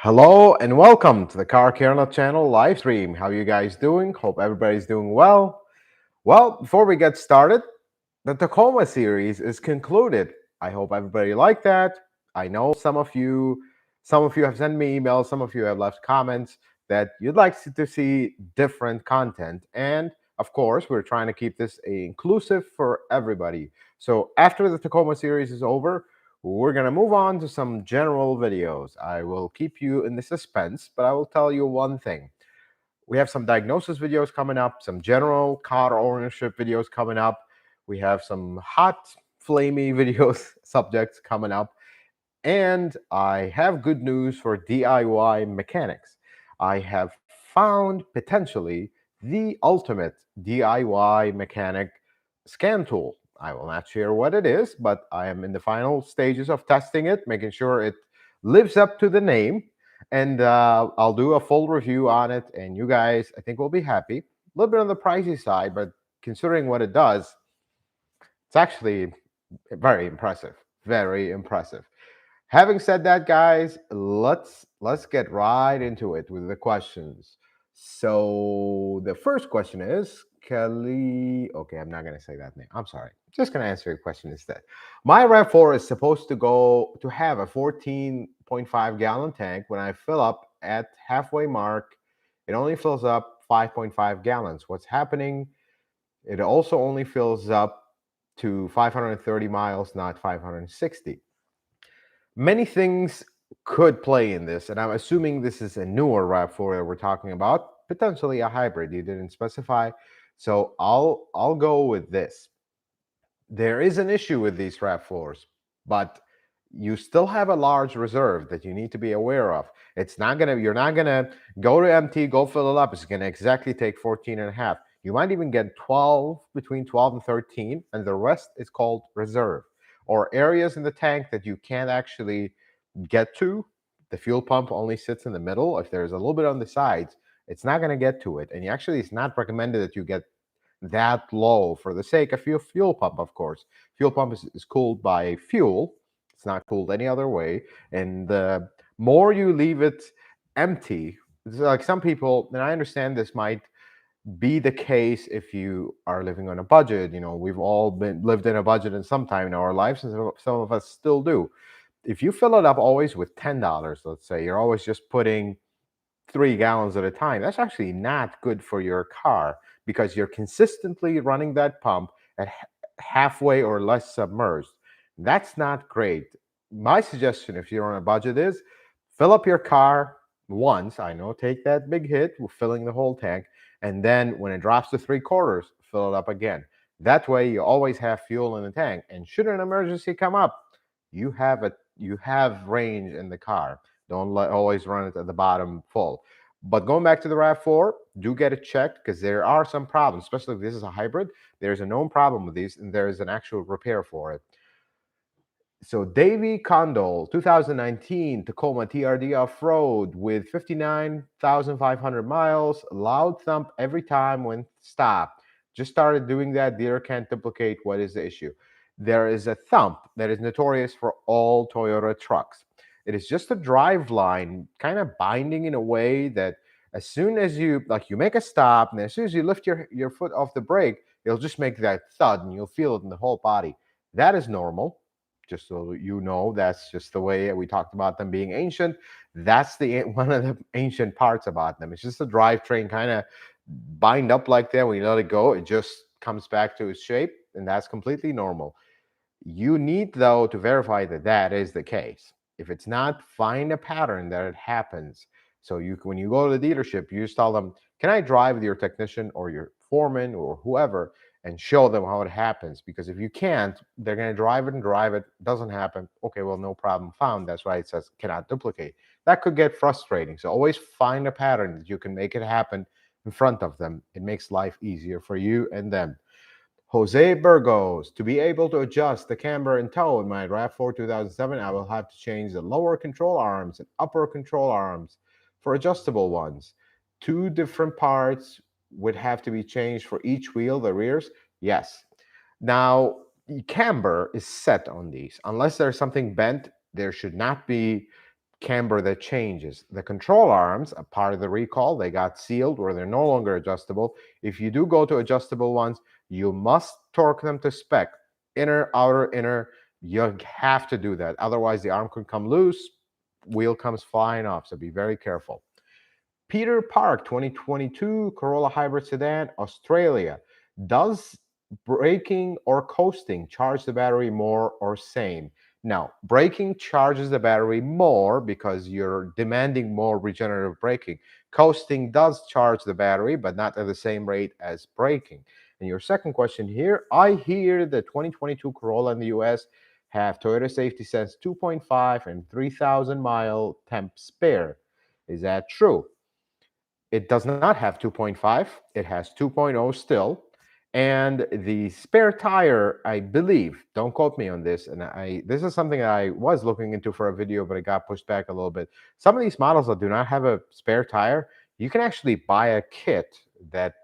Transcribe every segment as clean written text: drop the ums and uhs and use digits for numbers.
Hello and welcome to the Car Care Nut channel live stream. How you guys doing? Hope everybody's doing well. Well, before we get started, the Tacoma series is concluded. I hope everybody liked that. I know some of you have sent me emails, some of you have left comments that you'd like to see different content. And of course, we're trying to keep this inclusive for everybody. So after the Tacoma series is over, we're going to move on to some general videos. I will keep you in the suspense, but I will tell you one thing. We have some diagnosis videos coming up, some general car ownership videos coming up. We have some hot, flamey videos subjects coming up. And I have good news for DIY mechanics. I have found potentially the ultimate DIY mechanic scan tool. I will not share what it is, but I am in the final stages of testing it, making sure it lives up to the name. And I'll do a full review on it, and you guys, I think, will be happy. A little bit on the pricey side, but considering what it does, it's actually very impressive. Very impressive. Having said that, guys, let's get right into it with the questions. So the first question is Kelly. Okay, I'm not gonna say that name. I'm sorry. Just gonna answer your question instead. My Rav4 is supposed to have a 14.5 gallon tank. When I fill up at halfway mark, it only fills up 5.5 gallons. What's happening? It also only fills up to 530 miles, not 560. Many things could play in this, and I'm assuming this is a newer RAV4 that we're talking about, potentially a hybrid. You didn't specify, so I'll go with this. There is an issue with these RAV4s, but you still have a large reserve that you need to be aware of. You're not gonna go to empty, go fill it up. It's gonna exactly take 14 and a half. You might even get 12, between 12 and 13, and the rest is called reserve, or areas in the tank that you can't actually get to. The fuel pump only sits in the middle. If there's a little bit on the sides, it's not going to get to it. And it's not recommended that you get that low for the sake of your fuel pump, of course. Fuel pump is cooled by fuel. It's not cooled any other way. And the more you leave it empty, like some people, and I understand this might be the case if you are living on a budget. We've all lived in a budget in some time in our lives, and some of us still do. If you fill it up always with $10, let's say, you're always just putting 3 gallons at a time. That's actually not good for your car because you're consistently running that pump at halfway or less submerged. That's not great. My suggestion, if you're on a budget, is fill up your car once. I know, take that big hit with filling the whole tank, and then when it drops to 3/4, fill it up again. That way, you always have fuel in the tank, and should an emergency come up, you have range in the car. Don't always run it at the bottom full. But going back to the RAV4, do get it checked because there are some problems, especially if this is a hybrid. There's a known problem with these, and there is an actual repair for it. So Davey Condol, 2019 Tacoma TRD off-road with 59,500 miles, loud thump every time when stopped. Just started doing that. Dealer can't duplicate. What is the issue? There is a thump that is notorious for all Toyota trucks. It is just a driveline kind of binding in a way that as soon as you make a stop, and as soon as you lift your foot off the brake, it'll just make that thud and you'll feel it in the whole body. That is normal. Just so you know, that's just the way we talked about them being ancient. That's one of the ancient parts about them. It's just a drivetrain kind of bind up like that. When you let it go, it just comes back to its shape, and that's completely normal. You need, though, to verify that that is the case. If it's not, find a pattern that it happens. So when you go to the dealership, you just tell them, can I drive with your technician or your foreman or whoever, and show them how it happens? Because if you can't, they're going to drive it. Doesn't happen. Okay, well, no problem found. That's why it says cannot duplicate. That could get frustrating. So always find a pattern that you can make it happen in front of them. It makes life easier for you and them. Jose Burgos, to be able to adjust the camber and tow in my RAV4 2007, I will have to change the lower control arms and upper control arms for adjustable ones. 2 different parts would have to be changed for each wheel, the rears. Yes. Now, camber is set on these. Unless there's something bent, there should not be camber that changes. The control arms, a part of the recall, they got sealed or they're no longer adjustable. If you do go to adjustable ones, you must torque them to spec. Inner, outer, inner, you have to do that. Otherwise, the arm could come loose, wheel comes flying off, so be very careful. Peter Park, 2022 Corolla Hybrid Sedan, Australia. Does braking or coasting charge the battery more or same? Now, braking charges the battery more because you're demanding more regenerative braking. Coasting does charge the battery, but not at the same rate as braking. And your second question here, I hear the 2022 Corolla in the US have Toyota Safety Sense 2.5 and 3,000 mile temp spare. Is that true? It does not have 2.5. It has 2.0 still. And the spare tire, I believe, don't quote me on this, and this is something I was looking into for a video, but it got pushed back a little bit. Some of these models that do not have a spare tire, you can actually buy a kit that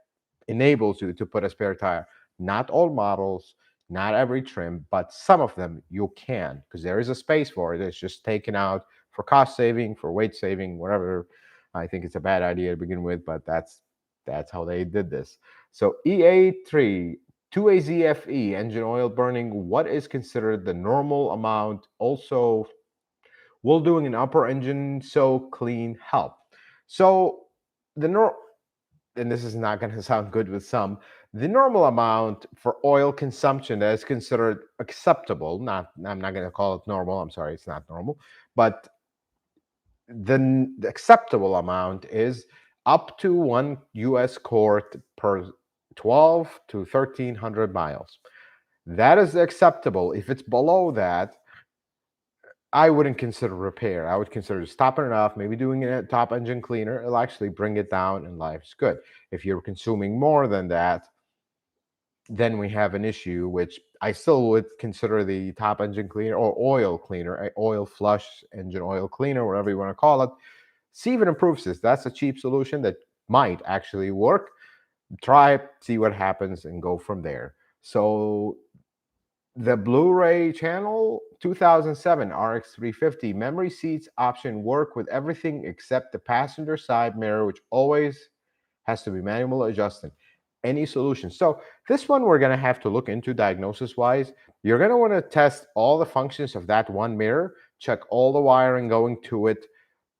enables you to put a spare tire. Not all models, not every trim, but some of them you can, because there is a space for it. It's just taken out for cost saving, for weight saving, whatever. I think it's a bad idea to begin with, but that's how they did this. So EA3 2AZFE engine oil burning, what is considered the normal amount? Also, will doing an upper engine so clean help? So the and this is not going to sound good with some, the normal amount for oil consumption that is considered acceptable, I'm not going to call it normal, I'm sorry, it's not normal, but the acceptable amount is up to 1 US quart per 12 to 1,300 miles. That is acceptable. If it's below that, I wouldn't consider repair. I would consider stopping it off, maybe doing a top engine cleaner. It'll actually bring it down and life's good. If you're consuming more than that, then we have an issue, which I still would consider the top engine cleaner or oil cleaner, oil flush, engine oil cleaner, whatever you want to call it. See if it improves this. That's a cheap solution that might actually work. Try it, see what happens, and go from there. So the Blu-ray channel 2007 RX 350 memory seats option work with everything except the passenger side mirror, which always has to be manual adjusting. Any solution? So this one we're going to have to look into diagnosis wise. You're going to want to test all the functions of that one mirror, check all the wiring going to it,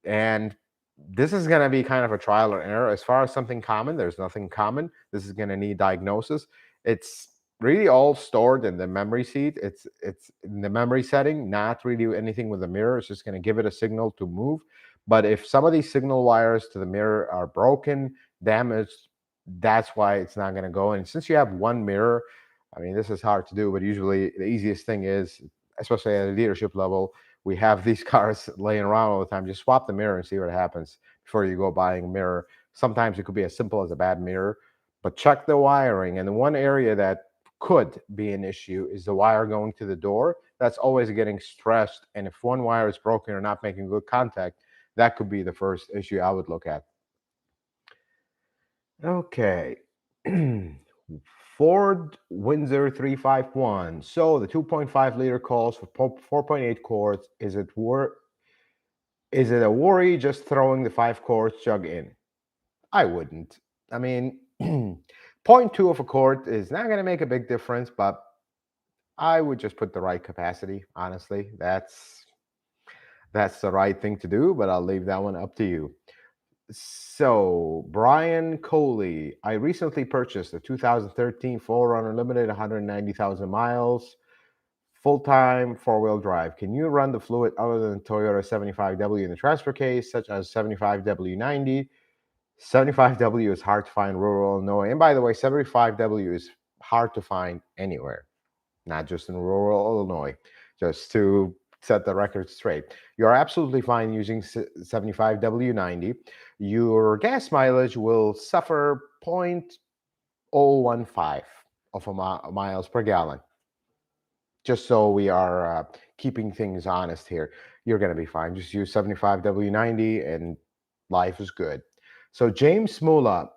and this is going to be kind of a trial or error. As far as something common, there's nothing common. This is going to need diagnosis. It's really all stored in the memory seat. It's in the memory setting, not really anything with the mirror. It's just going to give it a signal to move. But if some of these signal wires to the mirror are broken, damaged, that's why it's not going to go. And since you have one mirror, I mean, this is hard to do, but usually the easiest thing is, especially at a leadership level, we have these cars laying around all the time. Just swap the mirror and see what happens before you go buying a mirror. Sometimes it could be as simple as a bad mirror, but check the wiring. And the one area that could be an issue is the wire going to the door. That's always getting stretched. And if one wire is broken or not making good contact, that could be the first issue I would look at. Okay. Ford Windsor 351. So the 2.5 liter calls for 4.8 quarts. Is it a worry just throwing the 5 quarts jug in? I wouldn't. I mean, 0.2 of a quart is not going to make a big difference, but I would just put the right capacity. Honestly, that's the right thing to do, but I'll leave that one up to you. So, Brian Coley, I recently purchased a 2013 4Runner Limited, 190,000 miles, full-time four-wheel drive. Can you run the fluid other than Toyota 75W in the transfer case, such as 75W90? 75W is hard to find in rural Illinois. And by the way, 75W is hard to find anywhere, not just in rural Illinois, just to set the record straight. You're absolutely fine using 75W90. Your gas mileage will suffer 0.015 of miles per gallon. Just so we are keeping things honest here, you're going to be fine. Just use 75W90 and life is good. So James Mula,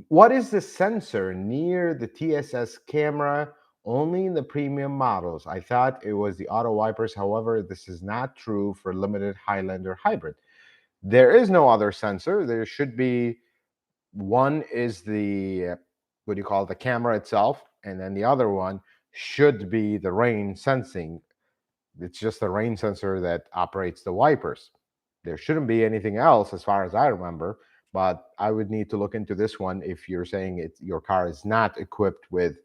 what is the sensor near the TSS camera only in the premium models. I thought it was the auto wipers. However, this is not true for limited Highlander hybrid. There is no other sensor. There should be one is the what do you call it, the camera itself, and then the other one should be the rain sensing. It's just the rain sensor that operates the wipers. There shouldn't be anything else as far as I remember, but I would need to look into this one if you're saying your car is not equipped with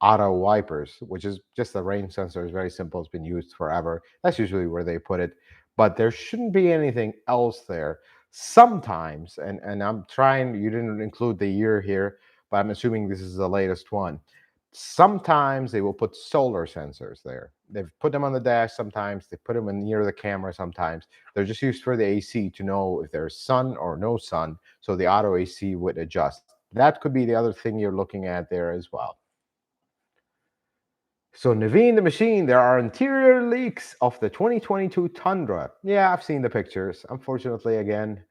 auto wipers, which is just the rain sensor. Is very simple. It's been used forever. That's usually where they put it. But there shouldn't be anything else there. Sometimes, and I'm trying, you didn't include the year here, but I'm assuming this is the latest one. Sometimes they will put solar sensors there. They've put them on the dash sometimes. They put them in near the camera sometimes. They're just used for the AC to know if there's sun or no sun, so the auto AC would adjust. That could be the other thing you're looking at there as well. So Naveen the Machine, there are interior leaks of the 2022 Tundra. Yeah, I've seen the pictures. Unfortunately, again,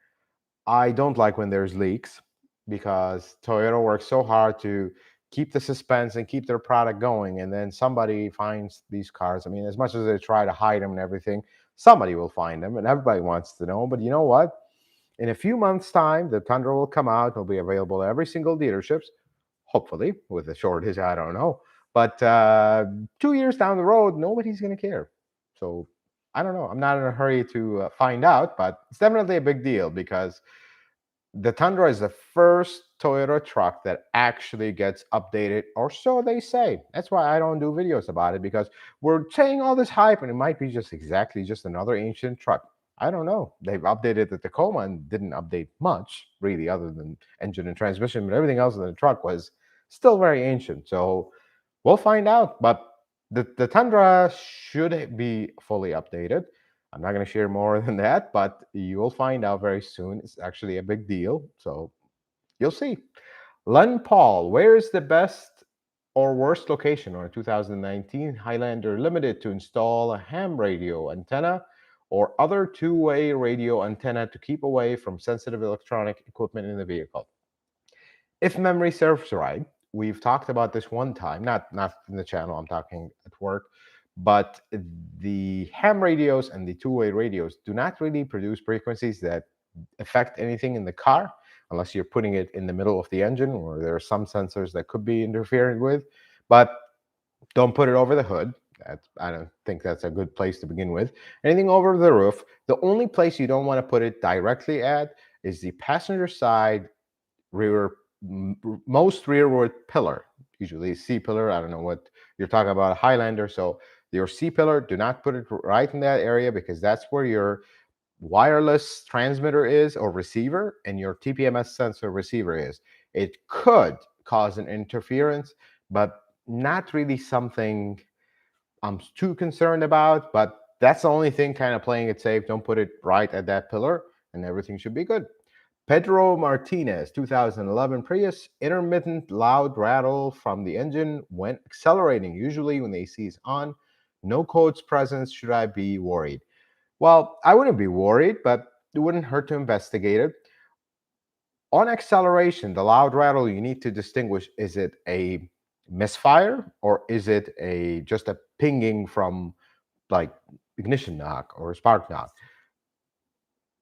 I don't like when there's leaks because Toyota works so hard to keep the suspense and keep their product going, and then somebody finds these cars. I mean, as much as they try to hide them and everything, somebody will find them, and everybody wants to know. But you know what? In a few months' time, the Tundra will come out. It'll be available at every single dealerships, hopefully, with a shortage, I don't know. But 2 years down the road, nobody's going to care. So I don't know. I'm not in a hurry to find out, but it's definitely a big deal because the Tundra is the first Toyota truck that actually gets updated, or so they say. That's why I don't do videos about it, because we're saying all this hype and it might be just exactly just another ancient truck. I don't know. They've updated the Tacoma and didn't update much, really, other than engine and transmission, but everything else in the truck was still very ancient. So we'll find out. But the Tundra should be fully updated. I'm not going to share more than that, but you will find out very soon. It's actually a big deal. So you'll see. Len Paul, where is the best or worst location on a 2019 Highlander Limited to install a ham radio antenna or other two-way radio antenna to keep away from sensitive electronic equipment in the vehicle? If memory serves right, we've talked about this one time, not in the channel, I'm talking at work, but the ham radios and the two-way radios do not really produce frequencies that affect anything in the car unless you're putting it in the middle of the engine, or there are some sensors that could be interfering with. But don't put it over the hood. I don't think that's a good place to begin with. Anything over the roof, the only place you don't want to put it directly at is the passenger side rear, most rearward pillar, usually C pillar. I don't know what you're talking about, a Highlander. So your C pillar, do not put it right in that area, because that's where your wireless transmitter is or receiver and your TPMS sensor receiver is. It could cause an interference, but not really something I'm too concerned about. But that's the only thing, kind of playing it safe. Don't put it right at that pillar and everything should be good. Pedro Martinez, 2011 Prius, intermittent loud rattle from the engine when accelerating, usually when the AC is on. No codes present. Should I be worried? Well, I wouldn't be worried, but it wouldn't hurt to investigate it. On acceleration, the loud rattle, you need to distinguish, is it a misfire or is it just a pinging from like ignition knock or spark knock?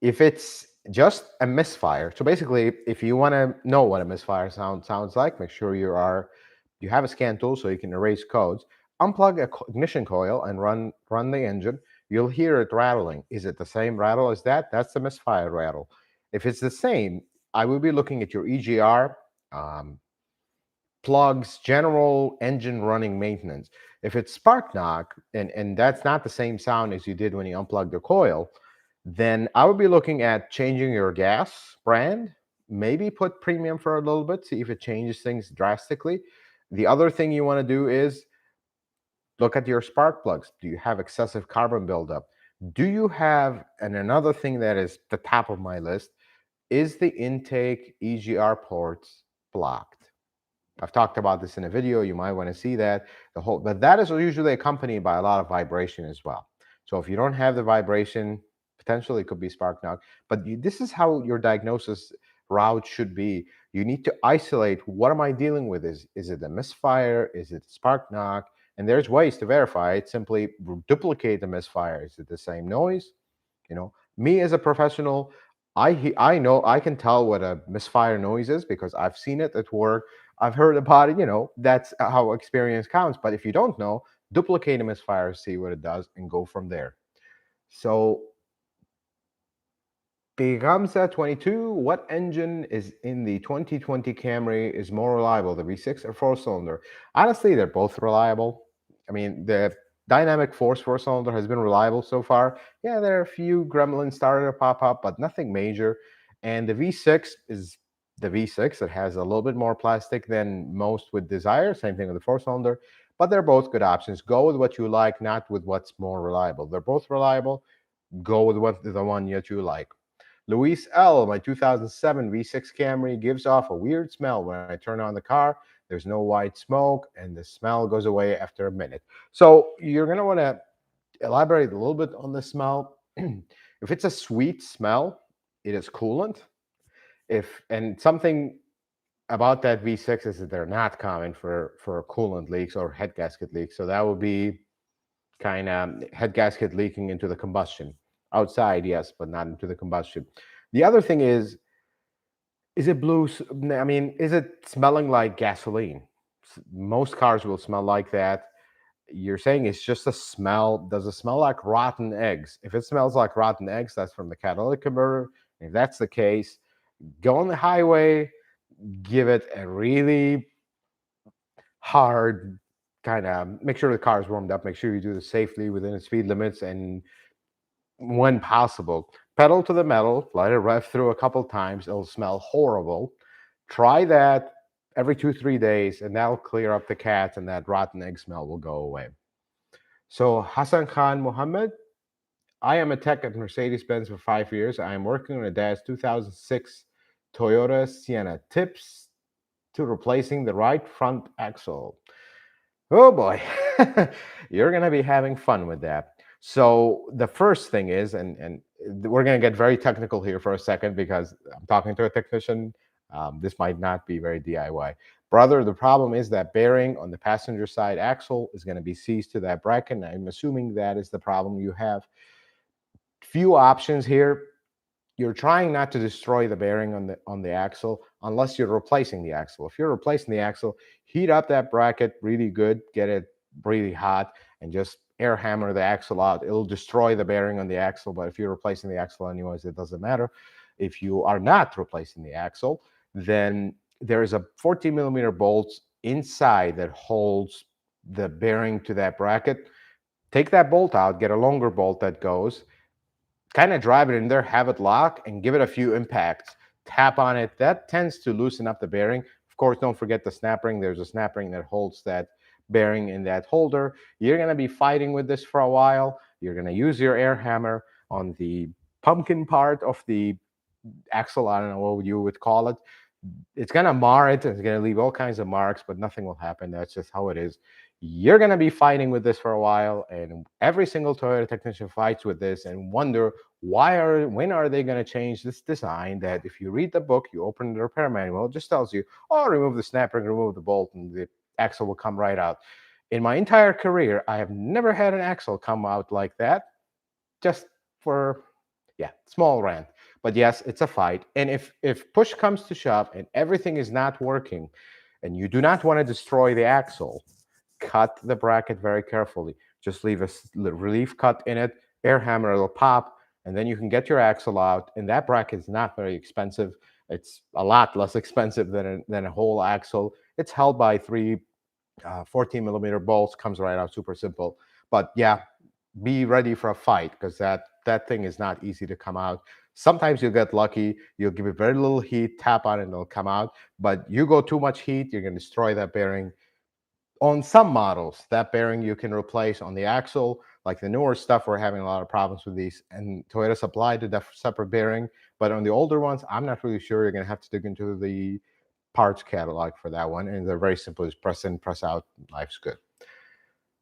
If it's just a misfire, so basically, if you want to know what a misfire sounds like, make sure you have a scan tool so you can erase codes. Unplug a ignition coil and run the engine. You'll hear it rattling. Is it the same rattle as that? That's the misfire rattle. If it's the same, I will be looking at your EGR, plugs, general engine running maintenance. If it's spark knock, and that's not the same sound as you did when you unplugged the coil, then I would be looking at changing your gas brand, maybe put premium for a little bit, see if it changes things drastically. The other thing you want to do is look at your spark plugs. Do you have excessive carbon buildup? Do you have, and another thing that is the top of my list, is the intake EGR ports blocked? I've talked about this in a video. You might want to see that. But that is usually accompanied by a lot of vibration as well. So if you don't have the vibration, potentially it could be spark knock. But this is how your diagnosis route should be. You need to isolate, what am I dealing with? Is it a misfire? Is it spark knock? And there's ways to verify it. Simply duplicate the misfire. Is it the same noise? Me as a professional, I know I can tell what a misfire noise is because I've seen it at work. I've heard about it. That's how experience counts. But if you don't know, duplicate a misfire, see what it does, and go from there. So Pigamsa 22, what engine is in the 2020 Camry is more reliable, the V6 or four-cylinder? Honestly, they're both reliable. I mean, the dynamic force four-cylinder has been reliable so far. Yeah, there are a few gremlins started to pop up, but nothing major. And the V6 is the V6. It has a little bit more plastic than most would desire. Same thing with the four-cylinder. But they're both good options. Go with what you like, not with what's more reliable. They're both reliable. Go with the one that you like. Luis L., my 2007 V6 Camry gives off a weird smell when I turn on the car. There's no white smoke, and the smell goes away after a minute. So you're going to want to elaborate a little bit on the smell. If it's a sweet smell, it is coolant. And something about that V6 is that they're not common for coolant leaks or head gasket leaks. So that would be kind of head gasket leaking into the combustion. Outside, yes, but not into the combustion. The other thing is it blue? I mean, is it smelling like gasoline? Most cars will smell like that. You're saying it's just a smell. Does it smell like rotten eggs? If it smells like rotten eggs, that's from the catalytic converter. If that's the case, go on the highway, give it a really hard kind of, make sure the car is warmed up, make sure you do this safely within the speed limits, and when possible, pedal to the metal, let it rev through a couple times. It'll smell horrible. Try that every 2-3 days, and that'll clear up the cat, and that rotten egg smell will go away. So Hassan Khan Mohammed, I am a tech at Mercedes-Benz for 5 years. I am working on a dad's 2006 Toyota Sienna. Tips to replacing the right front axle. Oh boy, you're going to be having fun with that. So the first thing is, and we're going to get very technical here for a second because I'm talking to a technician. This might not be very DIY. Brother, the problem is that bearing on the passenger side axle is going to be seized to that bracket. And I'm assuming that is the problem you have. Few options here. You're trying not to destroy the bearing on the axle unless you're replacing the axle. If you're replacing the axle, heat up that bracket really good, get it really hot, and just air hammer the axle out. It'll destroy the bearing on the axle, but if you're replacing the axle anyways, it doesn't matter. If you are not replacing the axle, then there is a 14 millimeter bolt inside that holds the bearing to that bracket. Take that bolt out, get a longer bolt that goes, kind of drive it in there, have it lock, and give it a few impacts. Tap on it. That tends to loosen up the bearing. Of course, don't forget the snap ring. There's a snap ring that holds that bearing in that holder. You're going to be fighting with this for a while. You're going to use your air hammer on the pumpkin part of the axle. I don't know what you would call it. It's going to mar it. It's going to leave all kinds of marks, but nothing will happen. That's just how it is. You're going to be fighting with this for a while, and every single Toyota technician fights with this and wonder when are they going to change this design that if you read the book, you open the repair manual, it just tells you, oh, remove the snap ring, remove the bolt, and the axle will come right out. In my entire career, I have never had an axle come out like that, just for, small rant. But yes, it's a fight. And if push comes to shove and everything is not working and you do not want to destroy the axle, cut the bracket very carefully. Just leave a relief cut in it, air hammer, it'll pop, and then you can get your axle out. And that bracket is not very expensive. It's a lot less expensive than a whole axle. It's held by three 14 millimeter bolts, comes right out, super simple. But yeah, be ready for a fight because that thing is not easy to come out. Sometimes you'll get lucky. You'll give it very little heat, tap on it, and it'll come out. But you go too much heat, you're going to destroy that bearing. On some models, that bearing you can replace on the axle. Like the newer stuff, we're having a lot of problems with these. And Toyota supplied a separate bearing. But on the older ones, I'm not really sure. You're going to have to dig into the parts catalog for that one. And they're very simple. Just press in, press out. Life's good.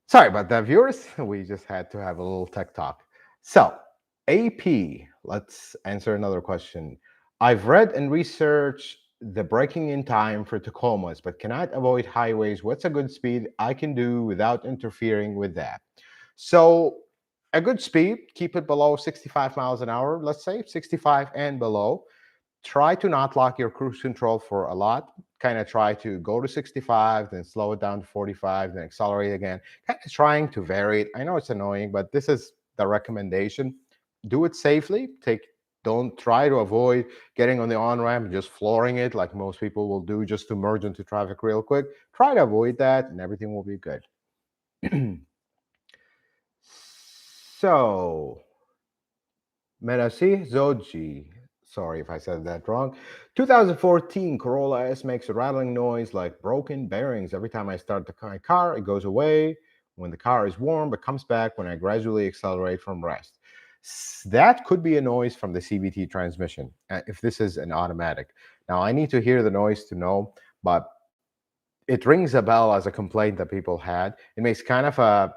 Sorry about that, viewers. We just had to have a little tech talk. So, AP, let's answer another question. I've read and researched the braking in time for Tacomas, but cannot avoid highways. What's a good speed I can do without interfering with that? So, a good speed, keep it below 65 miles an hour, let's say 65 and below. Try to not lock your cruise control for a lot. Kind of try to go to 65, then slow it down to 45, then accelerate again. Kind of trying to vary it. I know it's annoying, but this is the recommendation. Do it safely. Don't try to avoid getting on the on-ramp and just flooring it like most people will do just to merge into traffic real quick. Try to avoid that and everything will be good. So, Merasi Zoji, sorry if I said that wrong. 2014 Corolla S makes a rattling noise like broken bearings. Every time I start my car, it goes away. When the car is warm, but comes back when I gradually accelerate from rest. That could be a noise from the CVT transmission, if this is an automatic. Now, I need to hear the noise to know, but it rings a bell as a complaint that people had. It makes kind of a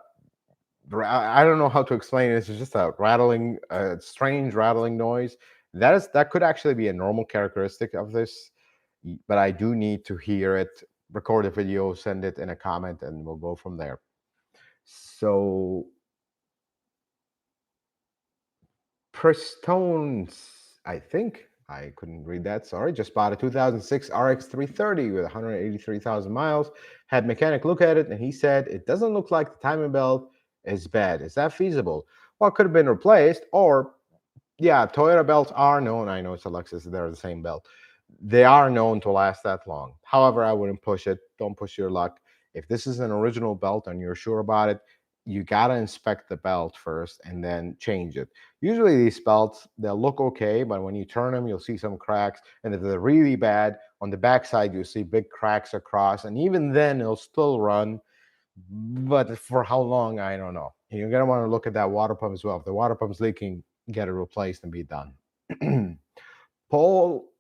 I don't know how to explain it. It's just a rattling, strange rattling noise. That could actually be a normal characteristic of this, but I do need to hear it. Record a video, send it in a comment, and we'll go from there. So, Prestones, I think I couldn't read that. Sorry, just bought a 2006 RX 330 with 183,000 miles. Had mechanic look at it, and he said it doesn't look like the timing belt is bad. Is that feasible? Well, it could have been replaced, or yeah, Toyota belts are known. I know it's a Lexus; they're the same belt. They are known to last that long. However, I wouldn't push it. Don't push your luck. If this is an original belt and you're sure about it, you gotta inspect the belt first and then change it. Usually these belts, they'll look okay, but when you turn them, you'll see some cracks. And if they're really bad, on the backside, you'll see big cracks across. And even then, it'll still run. But for how long, I don't know. And you're gonna want to look at that water pump as well. If the water pump's leaking, get it replaced and be done. Paul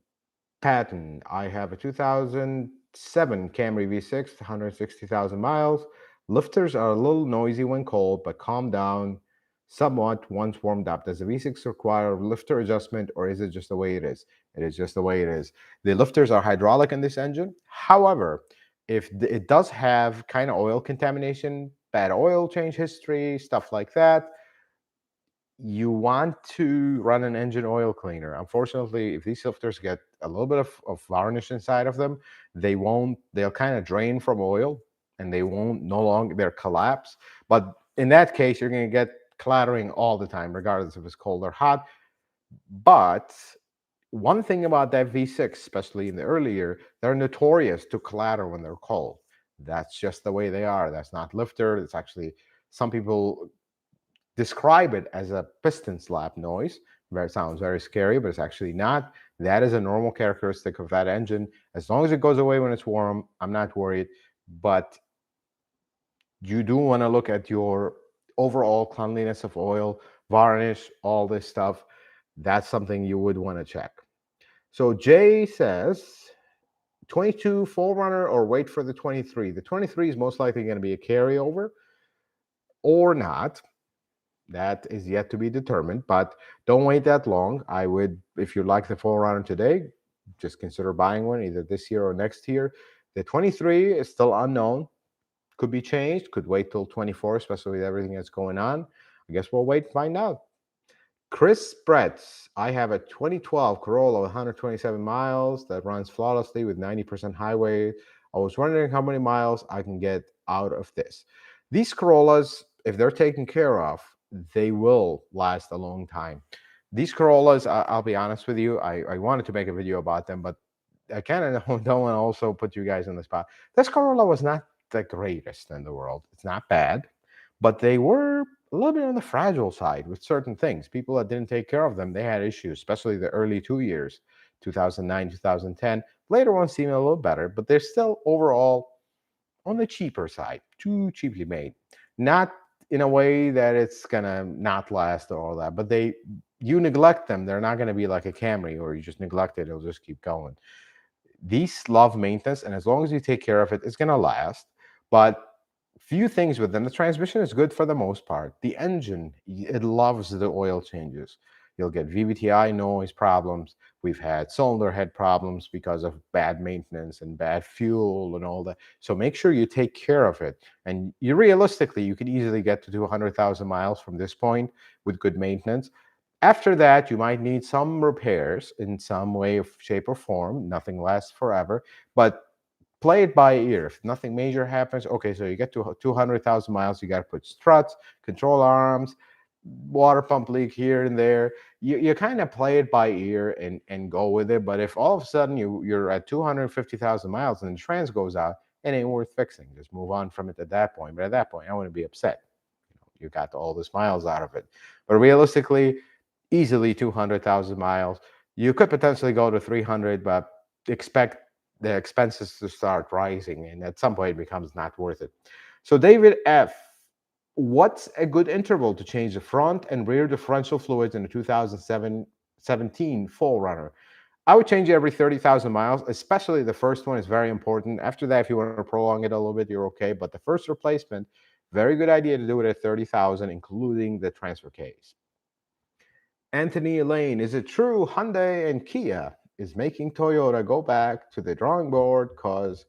Patton, I have a 2007 Camry V6, 160,000 miles. Lifters are a little noisy when cold, but calm down somewhat once warmed up. Does the V6 require lifter adjustment, or is it just the way it is? It is just the way it is. The lifters are hydraulic in this engine. However, if it does have kind of oil contamination, bad oil change history, stuff like that, you want to run an engine oil cleaner. Unfortunately, if these lifters get a little bit of varnish inside of them, they'll kind of drain from oil and they won't no longer, they'll collapse. But in that case, you're going to get clattering all the time, regardless if it's cold or hot. But one thing about that V6, especially in the early year, they're notorious to clatter when they're cold. That's just the way they are. That's not lifter. It's actually, some people describe it as a piston slap noise. It sounds very scary, but it's actually not. That is a normal characteristic of that engine. As long as it goes away when it's warm, I'm not worried. But you do want to look at your overall cleanliness of oil, varnish, all this stuff. That's something you would want to check. So Jay says, 22 4Runner or wait for the 23. The 23 is most likely going to be a carryover or not. That is yet to be determined, but don't wait that long. I would, if you like the 4Runner today, just consider buying one either this year or next year. The 23 is still unknown. Could be changed, could wait till 24, especially with everything that's going on. I guess we'll wait and find out. Chris Bretts, I have a 2012 Corolla with 127 miles that runs flawlessly with 90% highway. I was wondering how many miles I can get out of this. These Corollas, if they're taken care of, they will last a long time. These Corollas, I'll be honest with you, I wanted to make a video about them, but I kind of don't want to also put you guys on the spot. This Corolla was not the greatest in the world. It's not bad, but they were a little bit on the fragile side with certain things. People that didn't take care of them, they had issues, especially the early 2 years, 2009, 2010. Later ones seem a little better, but they're still overall on the cheaper side, too cheaply made. Not in a way that it's gonna not last or all that, but you neglect them, they're not gonna be like a Camry or you just neglect it, it'll just keep going. These love maintenance, and as long as you take care of it, it's gonna last. But few things with them. The transmission is good for the most part. The engine, it loves the oil changes. You'll get VVT-i noise problems. We've had cylinder head problems because of bad maintenance and bad fuel and all that. So make sure you take care of it. And you realistically, you can easily get to 200,000 miles from this point with good maintenance. After that, you might need some repairs in some way, shape, or form. Nothing lasts forever, but play it by ear. If nothing major happens, okay, so you get to 200,000 miles, you got to put struts, control arms, water pump leak here and there. You kind of play it by ear and go with it. But if all of a sudden you're at 250,000 miles and the trans goes out, it ain't worth fixing. Just move on from it at that point. But at that point, I wouldn't be upset. You got all this miles out of it. But realistically, easily 200,000 miles. You could potentially go to 300, but expect the expenses to start rising, and at some point it becomes not worth it. So David F, what's a good interval to change the front and rear differential fluids in a 2017 4Runner? I would change it every 30,000 miles, especially the first one is very important. After that, if you want to prolong it a little bit, you're okay. But the first replacement, very good idea to do it at 30,000, including the transfer case. Anthony Elaine, is it true Hyundai and Kia is making Toyota go back to the drawing board because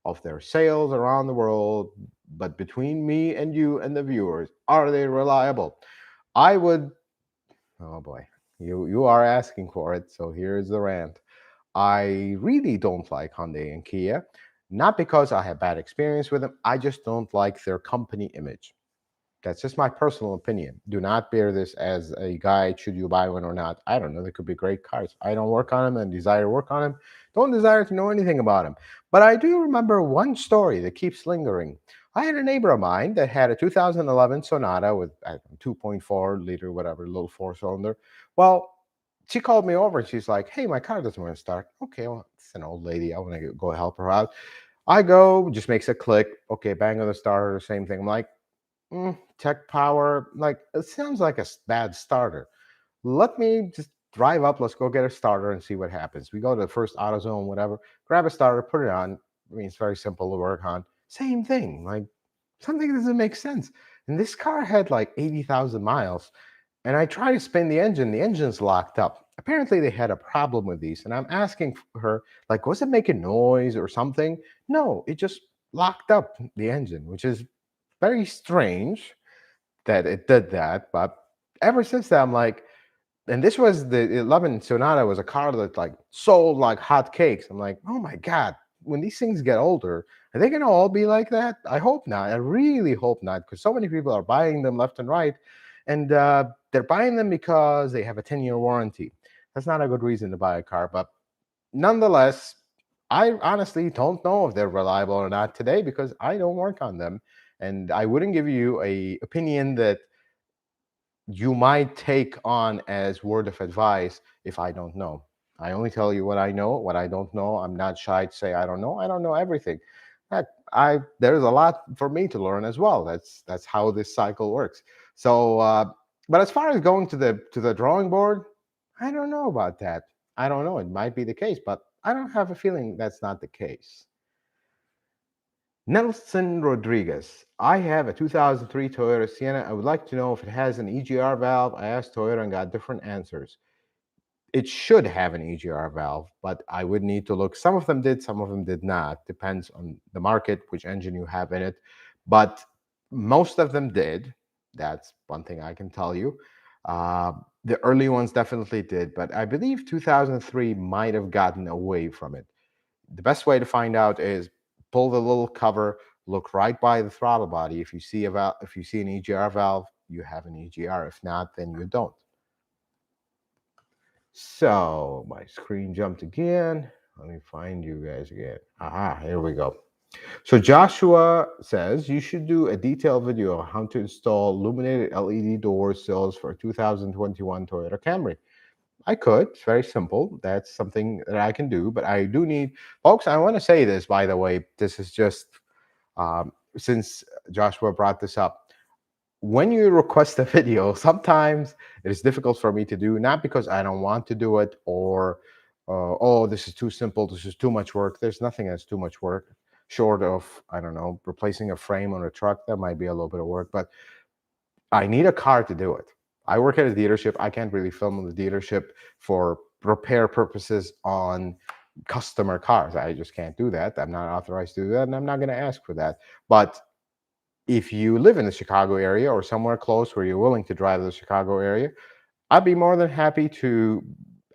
of their sales around the world? But between me and you and the viewers, are they reliable? I would, oh boy, you are asking for it. So here's the rant. I really don't like Hyundai and Kia, not because I have bad experience with them. I just don't like their company image. That's just my personal opinion. Do not bear this as a guide, should you buy one or not. I don't know. They could be great cars. I don't work on them and desire to work on them. Don't desire to know anything about them. But I do remember one story that keeps lingering. I had a neighbor of mine that had a 2011 Sonata with 2.4 liter, whatever, little four-cylinder. Well, she called me over and she's like, hey, my car doesn't want to start. Okay, well, it's an old lady. I want to go help her out. I go, just makes a click. Okay, bang on the starter, same thing. I'm like, tech power, like it sounds like a bad starter. Let me just drive up. Let's go get a starter and see what happens. We go to the first AutoZone, whatever, grab a starter, put it on. I mean, it's very simple to work on. Same thing. Like something doesn't make sense. And this car had like 80,000 miles. And I try to spin the engine. The engine's locked up. Apparently, they had a problem with these. And I'm asking her, like, was it making noise or something? No, it just locked up the engine, which is very strange that it did that. But ever since that, I'm like, and this was the 11 Sonata was a car that like sold like hotcakes. I'm like, oh my God, when these things get older, are they going to all be like that? I hope not. I really hope not, because so many people are buying them left and right. And they're buying them because they have a 10-year warranty. That's not a good reason to buy a car. But nonetheless, I honestly don't know if they're reliable or not today because I don't work on them. And I wouldn't give you a opinion that you might take on as word of advice if I don't know. I only tell you what I know. What I don't know, I'm not shy to say I don't know. I don't know everything. Heck, there's a lot for me to learn as well. That's how this cycle works. So, but as far as going to the drawing board, I don't know about that. I don't know. It might be the case, but I don't have a feeling that's not the case. Nelson Rodriguez, I have a 2003 Toyota Sienna. I would like to know if it has an EGR valve. I asked Toyota and got different answers. It should have an EGR valve, but I would need to look. Some of them did, some of them did not. Depends on the market, which engine you have in it. But most of them did. That's one thing I can tell you. The early ones definitely did, but I believe 2003 might have gotten away from it. The best way to find out is pull the little cover, look right by the throttle body. If you see if you see an EGR valve, you have an EGR. If not, then you don't. So my screen jumped again. Let me find you guys again. Aha, here we go. So Joshua says you should do a detailed video on how to install illuminated LED door sills for a 2021 Toyota Camry. I could. It's very simple. That's something that I can do. But I do need, folks, I want to say this, by the way. This is just, since Joshua brought this up. When you request a video, sometimes it is difficult for me to do, not because I don't want to do it or, oh, this is too simple. This is too much work. There's nothing that's too much work, short of, I don't know, replacing a frame on a truck. That might be a little bit of work. But I need a car to do it. I work at a dealership. I can't really film in the dealership for repair purposes on customer cars. I just can't do that. I'm not authorized to do that, and I'm not going to ask for that. But if you live in the Chicago area or somewhere close where you're willing to drive to the Chicago area, I'd be more than happy to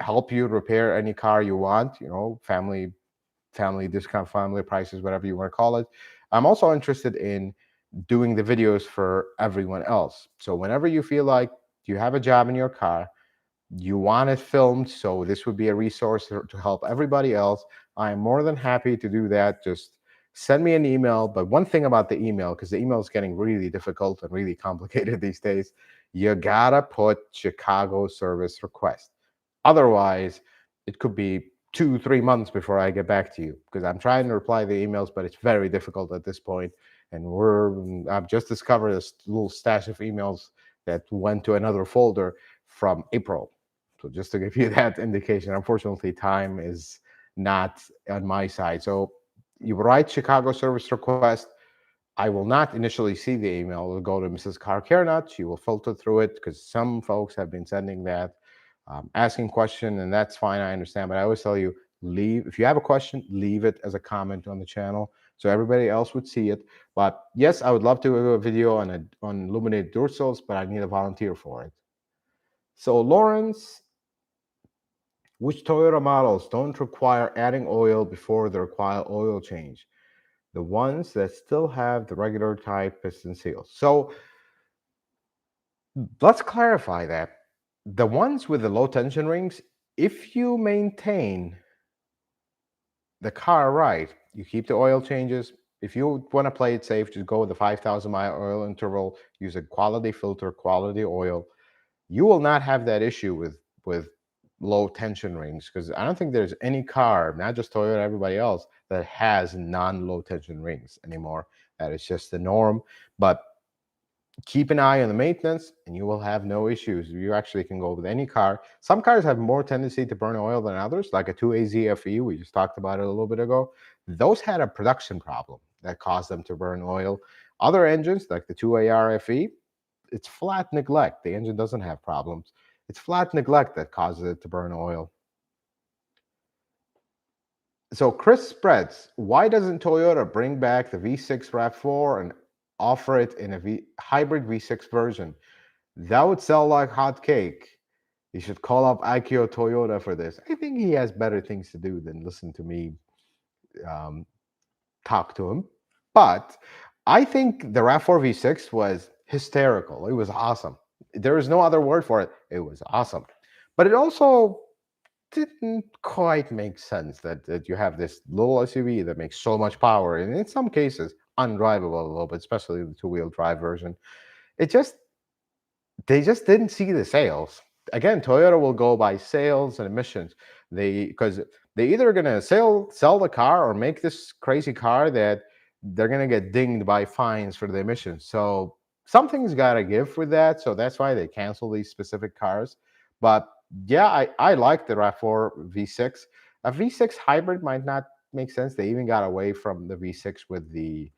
help you repair any car you want, family discount, family prices, whatever you want to call it. I'm also interested in doing the videos for everyone else. So whenever you feel like you have a job in your car, you want it filmed, so this would be a resource to help everybody else, I am more than happy to do that. Just send me an email. But one thing about the email, because the email is getting really difficult and really complicated these days, you gotta put Chicago service request. Otherwise, it could be 2-3 months before I get back to you, because I'm trying to reply to the emails, but it's very difficult at this point. And I've just discovered this little stash of emails that went to another folder from April. So just to give you that indication, unfortunately, time is not on my side. So you write Chicago service request. I will not initially see the email. It will go to Mrs. Carcarnut. She will filter through it because some folks have been sending that, asking question, and that's fine. I understand. But I always tell you, if you have a question, leave it as a comment on the channel so everybody else would see it. But yes, I would love to do a video on illuminated door sills, but I need a volunteer for it. So Lawrence, which Toyota models don't require adding oil before they require oil change? The ones that still have the regular type piston seals. So let's clarify that. The ones with the low tension rings, if you maintain the car right, you keep the oil changes. If you want to play it safe, just go with the 5,000 mile oil interval, use a quality filter, quality oil. You will not have that issue with low tension rings, because I don't think there's any car, not just Toyota, everybody else, that has non-low tension rings anymore. That is just the norm. But keep an eye on the maintenance and you will have no issues. You actually can go with any car. Some cars have more tendency to burn oil than others, like a 2AZ FE, we just talked about it a little bit ago. Those had a production problem that caused them to burn oil. Other engines, like the 2AR FE, it's flat neglect. The engine doesn't have problems. It's flat neglect that causes it to burn oil. So Chris spreads, why doesn't Toyota bring back the V6 Rav4 and offer it in a hybrid V6 version? That would sell like hotcake. You should call up Akio Toyota for this. I think he has better things to do than listen to me talk to him. But I think the Rav4 V6 was hysterical. It was awesome. There is no other word for it. It was awesome. But it also didn't quite make sense that you have this little SUV that makes so much power, and in some cases undrivable a little bit, especially the two-wheel drive version. They just didn't see the sales. Again, Toyota will go by sales and emissions. Because they either going to sell the car or make this crazy car that they're going to get dinged by fines for the emissions. So something's got to give with that. So that's why they cancel these specific cars. But yeah, I like the RAV4 V6. A V6 hybrid might not make sense. They even got away from the V6 with the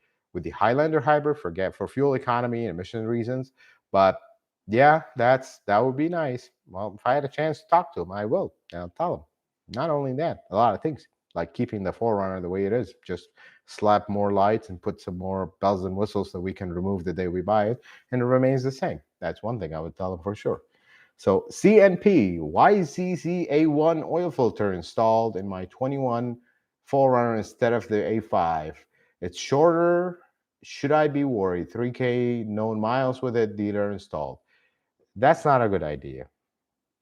Highlander hybrid for fuel economy and emission reasons. But yeah, that would be nice. Well, if I had a chance to talk to him, I will. And I'll tell him. Not only that, a lot of things, like keeping the 4Runner the way it is. Just slap more lights and put some more bells and whistles that we can remove the day we buy it, and it remains the same. That's one thing I would tell him for sure. So CNP, YZZ-A1 oil filter installed in my 21 4Runner instead of the A5. It's shorter. Should I be worried? 3K known miles with it, dealer installed. That's not a good idea,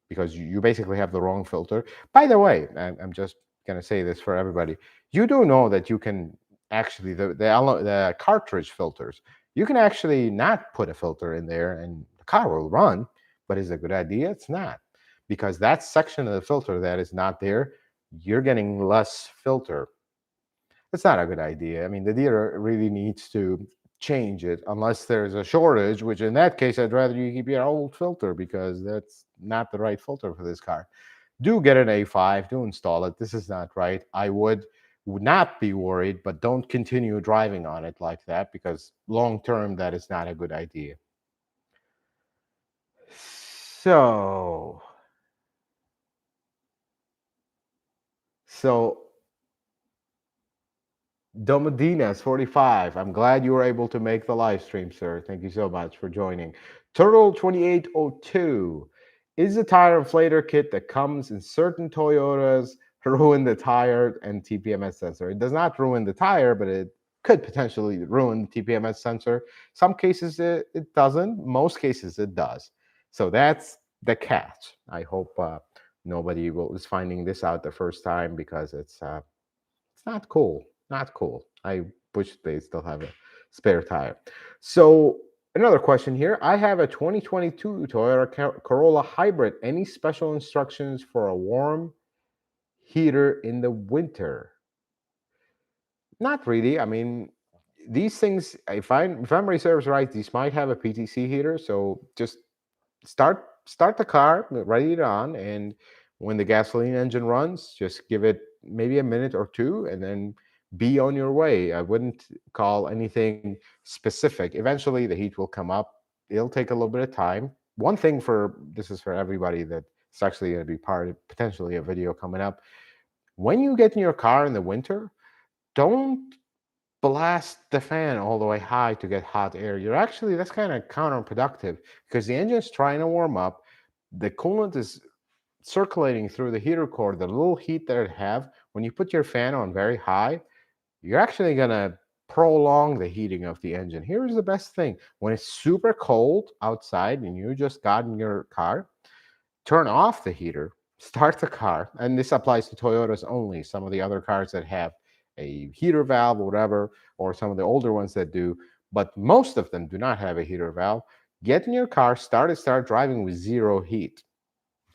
because you basically have the wrong filter. By the way, I'm just going to say this for everybody. You do know that you can actually, the cartridge filters, you can actually not put a filter in there and the car will run. But is it a good idea? It's not. Because that section of the filter that is not there, you're getting less filter. It's not a good idea. I mean, the dealer really needs to change it unless there's a shortage, which in that case, I'd rather you keep your old filter, because that's not the right filter for this car. Do get an A5, do install it. This is not right. I would not be worried, but don't continue driving on it like that, because long term, that is not a good idea. So, so Domodinas 45. I'm glad you were able to make the live stream, sir. Thank you so much for joining. Turtle 2802. Is the tire inflator kit that comes in certain Toyotas ruin the tire and TPMS sensor? It does not ruin the tire, but it could potentially ruin the TPMS sensor. Some cases it doesn't. Most cases it does. So that's the catch. I hope nobody is finding this out the first time, because it's not cool. Not cool. I wish they still have a spare tire. So another question here. I have a 2022 Toyota Corolla Hybrid. Any special instructions for a warm heater in the winter? Not really. I mean, these things, if memory serves right, these might have a PTC heater. So just start the car, ready it on, and when the gasoline engine runs, just give it maybe a minute or two, and then be on your way. I wouldn't call anything specific. Eventually, the heat will come up. It'll take a little bit of time. One thing this is for everybody that it's actually going to be part of potentially a video coming up. When you get in your car in the winter, don't blast the fan all the way high to get hot air. That's kind of counterproductive, because the engine's trying to warm up. The coolant is circulating through the heater core. The little heat that it have, when you put your fan on very high, you're actually going to prolong the heating of the engine. Here's the best thing. When it's super cold outside and you just got in your car, turn off the heater, start the car, and this applies to Toyotas only. Some of the other cars that have a heater valve or whatever, or some of the older ones that do, but most of them do not have a heater valve. Get in your car, start driving with zero heat.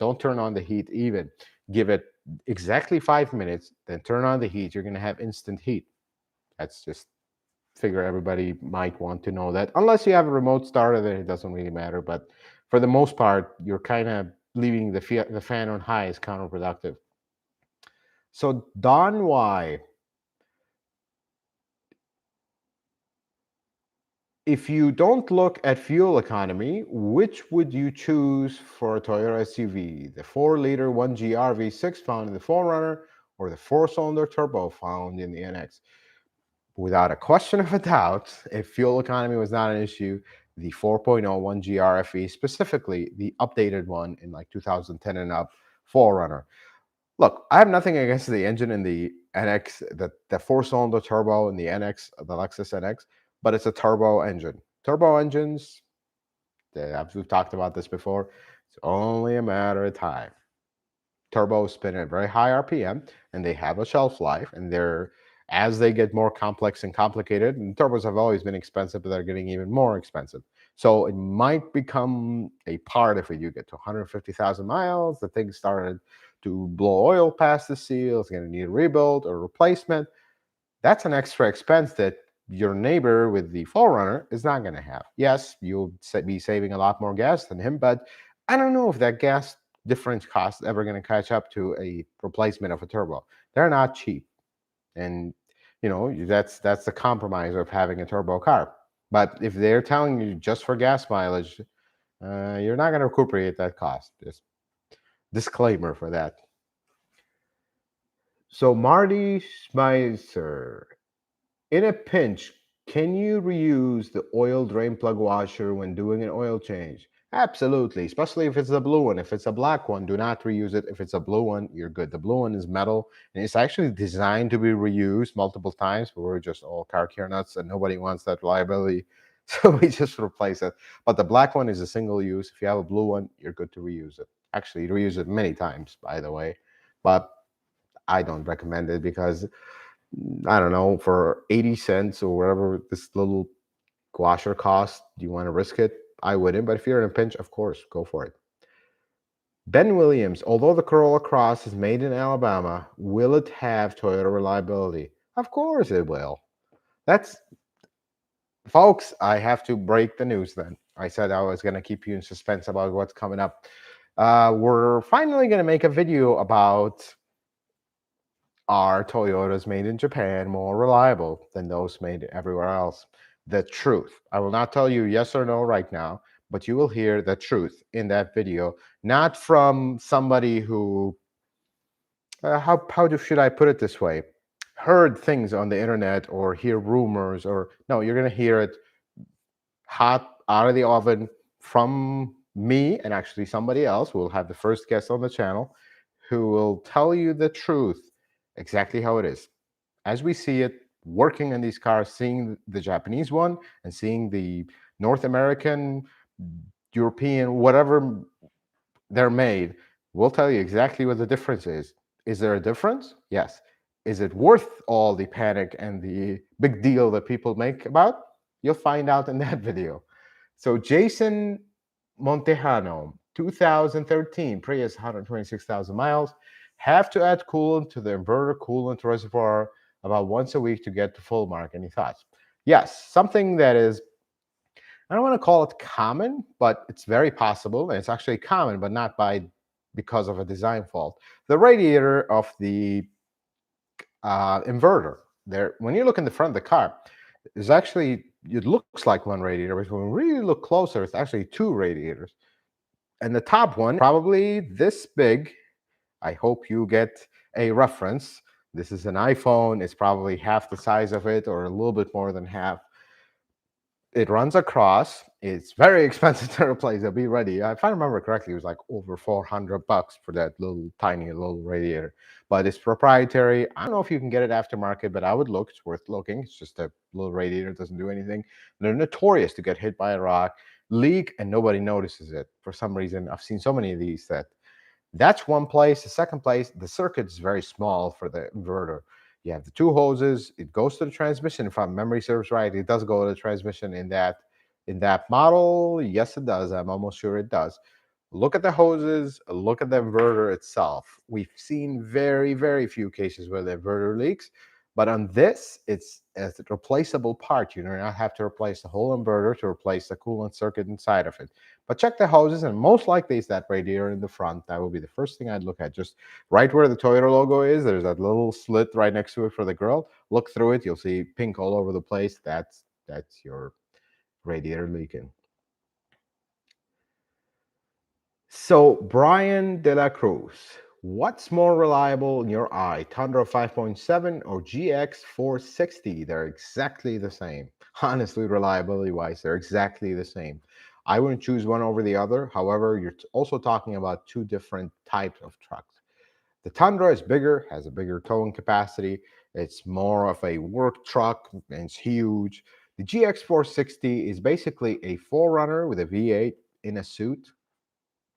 Don't turn on the heat even. Give it exactly 5 minutes, then turn on the heat. You're going to have instant heat. That's just figure everybody might want to know that. Unless you have a remote starter, then it doesn't really matter. But for the most part, you're kind of leaving the fan on high is counterproductive. So Don Y, if you don't look at fuel economy, which would you choose for a Toyota SUV? The 4-liter 1GR V6 found in the 4Runner, or the 4-cylinder turbo found in the NX? Without a question of a doubt, if fuel economy was not an issue, the 4.0 1GR FE, specifically the updated one in like 2010 and up, 4Runner. Look, I have nothing against the engine in the NX, the 4-cylinder turbo in the NX, the Lexus NX, but it's a turbo engine. Turbo engines, we've talked about this before, it's only a matter of time. Turbos spin at very high RPM, and they have a shelf life, and as they get more complex and complicated, and turbos have always been expensive, but they're getting even more expensive. So it might become a part if you get to 150,000 miles, the thing started to blow oil past the seal, it's going to need a rebuild or replacement. That's an extra expense that your neighbor with the 4Runner is not going to have. Yes, you'll be saving a lot more gas than him, but I don't know if that gas difference cost ever going to catch up to a replacement of a turbo. They're not cheap, and that's the compromise of having a turbo car. But if they're telling you just for gas mileage, you're not going to recuperate that cost. Just disclaimer for that. So Marty Schmeiser, in a pinch, can you reuse the oil drain plug washer when doing an oil change? Absolutely, especially if it's a blue one. If it's a black one, do not reuse it. If it's a blue one, you're good. The blue one is metal, and it's actually designed to be reused multiple times, but we're just all car care nuts, and nobody wants that liability, so we just replace it. But the black one is a single use. If you have a blue one, you're good to reuse it. Actually, reuse it many times, by the way, but I don't recommend it because I don't know, for 80 cents or whatever this little washer costs, do you want to risk it? I wouldn't, but if you're in a pinch, of course, go for it. Ben Williams, although the Corolla Cross is made in Alabama, will it have Toyota reliability? Of course it will. Folks, I have to break the news then. I said I was going to keep you in suspense about what's coming up. We're finally going to make a video about, are Toyotas made in Japan more reliable than those made everywhere else? The truth. I will not tell you yes or no right now, but you will hear the truth in that video, not from somebody who, should I put it this way, heard things on the internet or hear rumors, or no, you're going to hear it hot out of the oven from me and actually somebody else. We'll have the first guest on the channel who will tell you the truth, exactly how it is, as we see it working in these cars, seeing the Japanese one and seeing the North American, European, whatever they're made. We'll tell you exactly what the difference is. Is there a difference? Yes. Is it worth all the panic and the big deal that people make about? You'll find out in that video. So Jason Montejano, 2013 Prius, 126,000 miles, have to add coolant to the inverter coolant reservoir about once a week to get to full mark. Any thoughts? Yes, something that is, I don't want to call it common, but it's very possible, and it's actually common, but not because of a design fault. The radiator of the inverter, there, when you look in the front of the car, is actually, it looks like one radiator, but when we really look closer, it's actually two radiators. And the top one, probably this big. I hope you get a reference. This is an iPhone. It's probably half the size of it, or a little bit more than half. It runs across. It's very expensive to replace. It'll be ready. If I remember correctly, it was like over $400 for that little tiny little radiator. But it's proprietary. I don't know if you can get it aftermarket, but I would look. It's worth looking. It's just a little radiator. It doesn't do anything. They're notorious to get hit by a rock, leak, and nobody notices it. For some reason, I've seen so many of these that that's one place. The second place, the circuit is very small for the inverter. You have the two hoses. It goes to the transmission. If my memory serves right, it does go to the transmission in that model. Yes, it does. I'm almost sure it does. Look at the hoses. Look at the inverter itself. We've seen very, very few cases where the inverter leaks. But on this, it's a replaceable part. You do not have to replace the whole inverter to replace the coolant circuit inside of it. But check the hoses, and most likely it's that radiator in the front. That would be the first thing I'd look at. Just right where the Toyota logo is, there's that little slit right next to it for the grill. Look through it. You'll see pink all over the place. That's your radiator leaking. So Brian De La Cruz, what's more reliable in your eye, Tundra 5.7 or GX 460? They're exactly the same. Honestly, reliability-wise, they're exactly the same. I wouldn't choose one over the other. However, you're also talking about two different types of trucks. The Tundra is bigger, has a bigger towing capacity. It's more of a work truck, and it's huge. The GX 460 is basically a 4Runner with a V8 in a suit.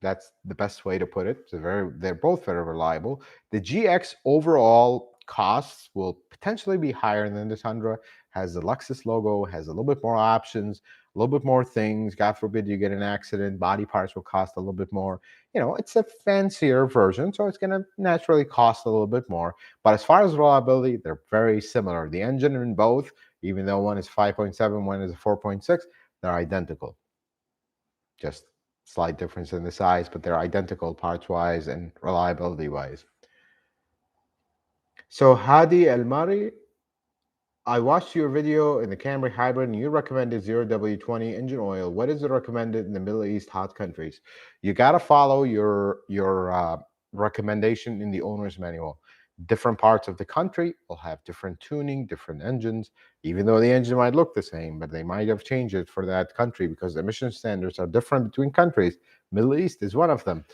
That's the best way to put it. They're both very reliable. The GX overall costs will potentially be higher than the Tundra. Has the Lexus logo, has a little bit more options, a little bit more things. God forbid you get an accident, body parts will cost a little bit more. You know, it's a fancier version, so it's going to naturally cost a little bit more. But as far as reliability, they're very similar. The engine in both, even though one is 5.7, one is a 4.6, they're identical. Just slight difference in the size, but they're identical parts-wise and reliability-wise. So Hadi El-Mari, I watched your video in the Camry Hybrid and you recommended 0W20 engine oil. What is it recommended in the Middle East hot countries? You got to follow your recommendation in the owner's manual. Different parts of the country will have different tuning, different engines, even though the engine might look the same, but they might have changed it for that country because emission standards are different between countries. Middle East is one of them.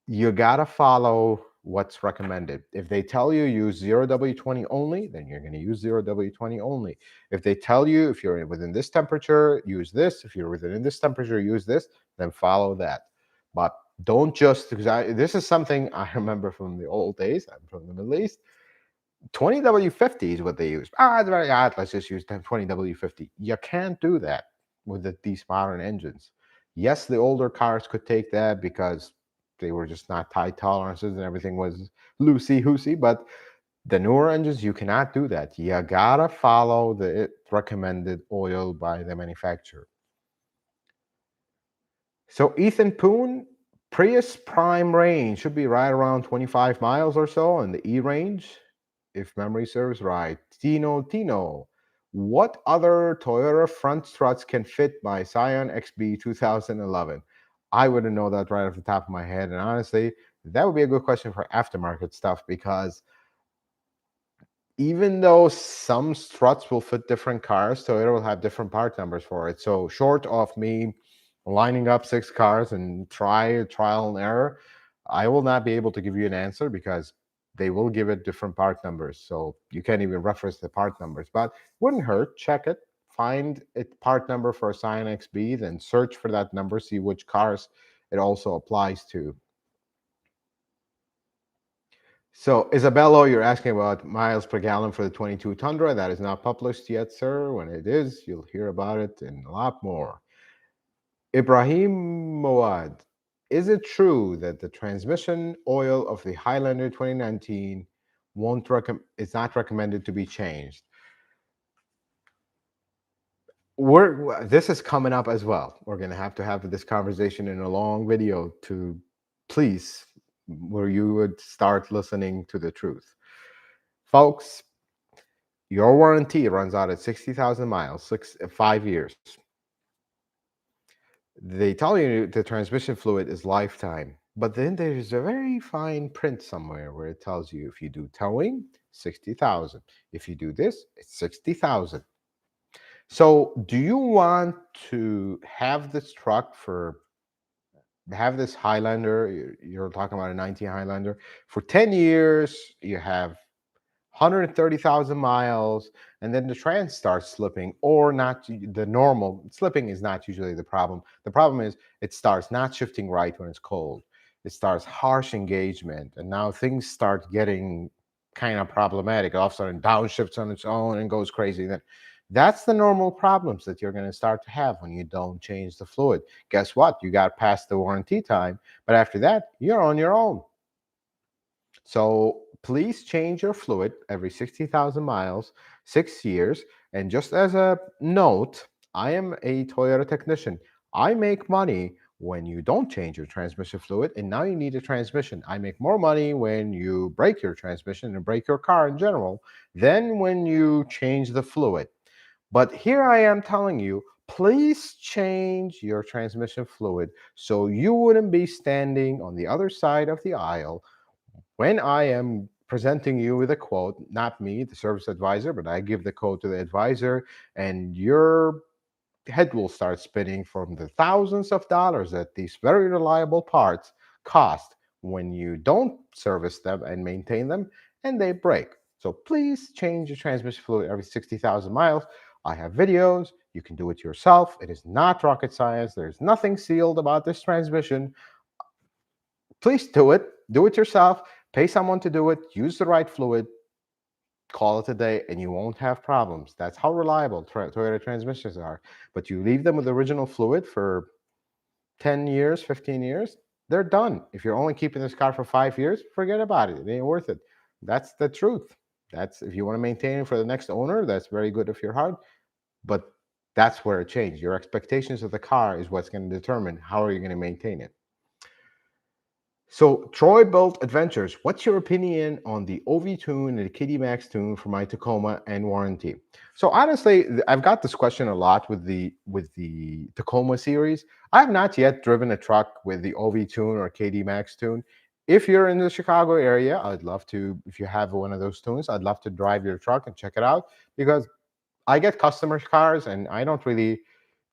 You gotta follow what's recommended. If they tell you use 0W20 only, then you're gonna use 0W20 only. If they tell you if you're within this temperature, use this. If you're within this temperature, use this, then follow that. But don't just, because this is something I remember from the old days. I'm from the Middle East. 20W50 is what they use. It's very hot. Let's just use 20W50. You can't do that with these modern engines. Yes, the older cars could take that because they were just not tight tolerances and everything was loosey-goosey. But the newer engines, you cannot do that. You gotta follow the recommended oil by the manufacturer. So Ethan Poon, Prius prime range should be right around 25 miles or so, and the E range, if memory serves right. Tino, What other Toyota front struts can fit my Scion XB 2011? I wouldn't know that right off the top of my head. And honestly, that would be a good question for aftermarket stuff, because even though some struts will fit different cars, Toyota will have different part numbers for it. So short of me lining up 6 cars and trial and error, I will not be able to give you an answer, because they will give it different part numbers. So you can't even reference the part numbers. But wouldn't hurt, check it, find a part number for a Scion XB, then search for that number, see which cars it also applies to. So, Isabello, you're asking about miles per gallon for the 22 Tundra. That is not published yet, sir. When it is, you'll hear about it and a lot more. Ibrahim Moad, is it true that the transmission oil of the Highlander 2019 is not recommended to be changed? This is coming up as well. We're going to have this conversation in a long video to please, where you would start listening to the truth. Folks, your warranty runs out at 60,000 miles, 5 years. They tell you the transmission fluid is lifetime, but then there's a very fine print somewhere where it tells you if you do towing, 60,000. If you do this, it's 60,000. So, do you want to have this truck have this Highlander? You're talking about a 19 Highlander for 10 years. You have 130,000 miles, and then the trans starts slipping, or not. The normal slipping is not usually the problem. The problem is it starts not shifting right when it's cold. It starts harsh engagement, and now things start getting kind of problematic. All of a sudden, downshifts on its own and goes crazy. Then that's the normal problems that you're going to start to have when you don't change the fluid. Guess what? You got past the warranty time, but after that, you're on your own. So please change your fluid every 60,000 miles, 6 years. And just as a note, I am a Toyota technician. I make money when you don't change your transmission fluid, and now you need a transmission. I make more money when you break your transmission and break your car in general than when you change the fluid. But here I am telling you, please change your transmission fluid so you wouldn't be standing on the other side of the aisle when I am presenting you with a quote, not me, the service advisor, but I give the quote to the advisor, and your head will start spinning from the thousands of dollars that these very reliable parts cost when you don't service them and maintain them, and they break. So please change your transmission fluid every 60,000 miles. I have videos. You can do it yourself. It is not rocket science. There's nothing sealed about this transmission. Please do it. Do it yourself. Pay someone to do it. Use the right fluid. Call it a day, and you won't have problems. That's how reliable Toyota transmissions are. But you leave them with the original fluid for 10 years, 15 years, they're done. If you're only keeping this car for 5 years, forget about it. It ain't worth it. That's the truth. That's if you want to maintain it for the next owner, that's very good if you're hard. But that's where it changed. Your expectations of the car is what's going to determine how are you going to maintain it. So, Troy Built Adventures, what's your opinion on the OV tune and the Kitty Max tune for my Tacoma and warranty? So, honestly, I've got this question a lot with the Tacoma series. I have not yet driven a truck with the OV tune or KD Max tune. If you're in the Chicago area, I'd love to. If you have one of those tunes, I'd love to drive your truck and check it out, because I get customer cars and I don't really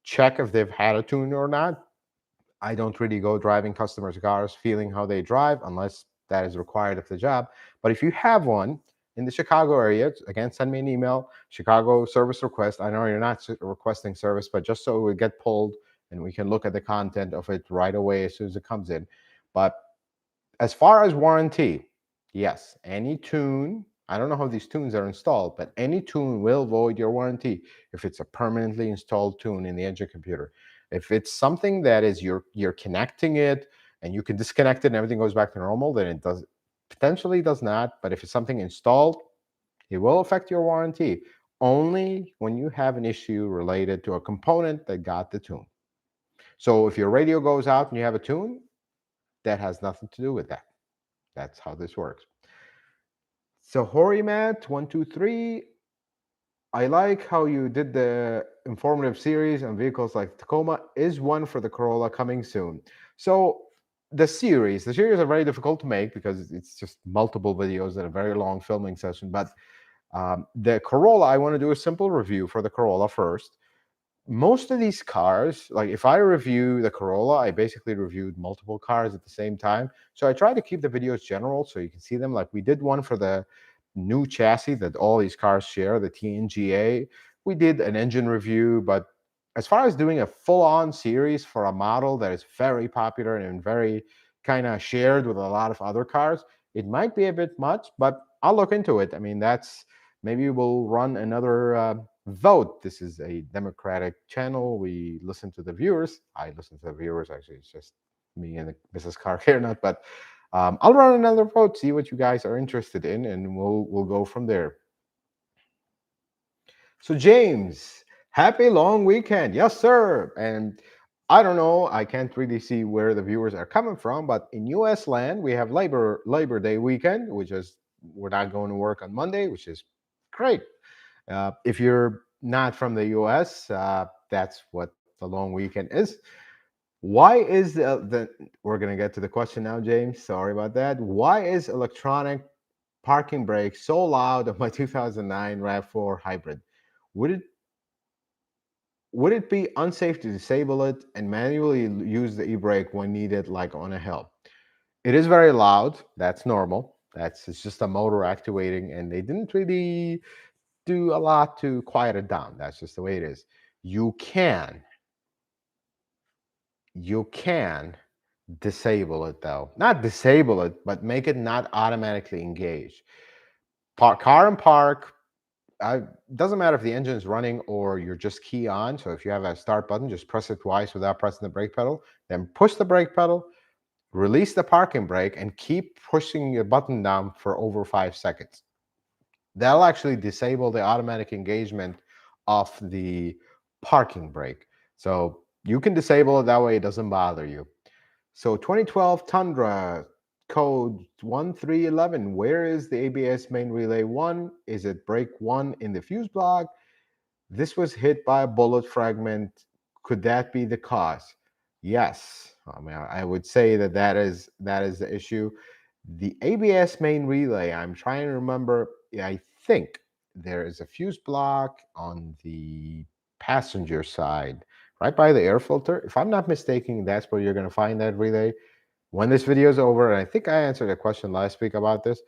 check if they've had a tune or not. I don't really go driving customers' cars, feeling how they drive, unless that is required of the job. But if you have one in the Chicago area, again, send me an email, Chicago service request. I know you're not requesting service, but just so it would get pulled and we can look at the content of it right away as soon as it comes in. But as far as warranty, yes, any tune, I don't know how these tunes are installed, but any tune will void your warranty if it's a permanently installed tune in the engine computer. If it's something that is you're connecting it and you can disconnect it and everything goes back to normal, then it potentially does not. But if it's something installed, it will affect your warranty only when you have an issue related to a component that got the tune. So if your radio goes out and you have a tune, that has nothing to do with that. That's how this works. So Horimat123, I like how you did the informative series on vehicles like Tacoma. Is one for the Corolla coming soon? So the series are very difficult to make because it's just multiple videos and a very long filming session. But the Corolla, I want to do a simple review for the Corolla first. Most of these cars, like if I review the Corolla, I basically reviewed multiple cars at the same time. So I try to keep the videos general so you can see them. Like we did one for the new chassis that all these cars share, the TNGA. We did an engine review, but as far as doing a full-on series for a model that is very popular and very kind of shared with a lot of other cars, it might be a bit much, but I'll look into it. I mean, that's maybe we'll run another vote. This is a democratic channel. We listen to the viewers. I listen to the viewers. Actually, it's just me and Mrs. Car here, not. But I'll run another vote, see what you guys are interested in, and we'll go from there. So James, happy long weekend. Yes, sir. And I don't know, I can't really see where the viewers are coming from, but in US land, we have Labor Day weekend, which is we're not going to work on Monday, which is great. If you're not from the US, that's what the long weekend is. Why is we're going to get to the question now, James. Sorry about that. Why is electronic parking brake so loud on my 2009 RAV4 hybrid? Would it would it be unsafe to disable it and manually use the e-brake when needed, like on a hill? It is very loud. That's normal. It's just a motor activating, and they didn't really do a lot to quiet it down. That's just the way it is. You can you can disable it though. Not disable it, but make it not automatically engage. Car and park. Doesn't matter if the engine is running or you're just key on. So if you have a start button, just press it twice without pressing the brake pedal. Then push the brake pedal, release the parking brake, and keep pushing your button down for over 5 seconds. That'll actually disable the automatic engagement of the parking brake. So you can disable it that way, it doesn't bother you. So 2012 Tundra code 1311, where is the ABS main relay 1? Is it brake 1 in the fuse block? This was hit by a bullet fragment. Could that be the cause? Yes. I mean, I would say that is the issue. The ABS main relay, I'm trying to remember. I think there is a fuse block on the passenger side, right by the air filter. If I'm not mistaken, that's where you're going to find that relay. When this video is over, and I think I answered a question last week about this,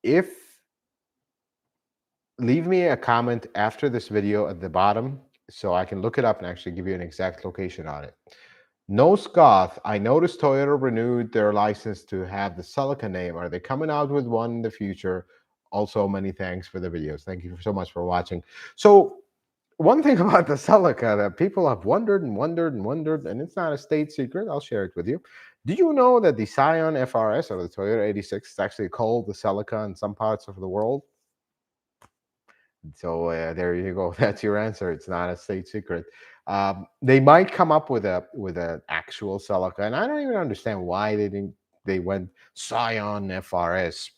if leave me a comment after this video at the bottom so I can look it up and actually give you an exact location on it. No Scoth, I noticed Toyota renewed their license to have the Celica name. Are they coming out with one in the future? Also, many thanks for the videos. Thank you so much for watching. So, one thing about the Celica that people have wondered and wondered and wondered, and it's not a state secret, I'll share it with you. Do you know that the Scion FRS or the Toyota 86 is actually called the Celica in some parts of the world? So there you go. That's your answer. It's not a state secret. They might come up with an actual Celica, and I don't even understand why they didn't. They went Scion FRS,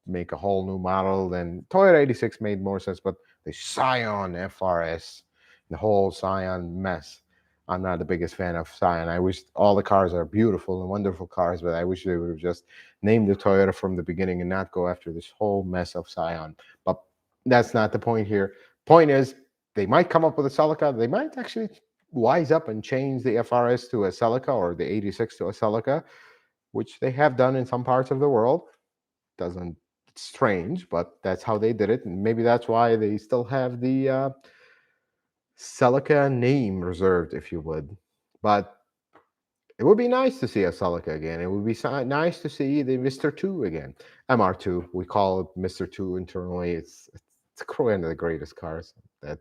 make a whole new model. Then Toyota 86 made more sense, but the Scion FRS, the whole Scion mess. I'm not the biggest fan of Scion. I wish all the cars are beautiful and wonderful cars, but I wish they would have just named the Toyota from the beginning and not go after this whole mess of Scion. But that's not the point here. Point is, they might come up with a Celica. They might actually wise up and change the FRS to a Celica or the 86 to a Celica, which they have done in some parts of the world. Doesn't It's strange, but that's how they did it, and maybe that's why they still have the Celica name reserved, if you would. But it would be nice to see a Celica again. It would be nice to see the Mr. 2 again. MR2, we call it Mr. 2 internally. It's one of the greatest cars that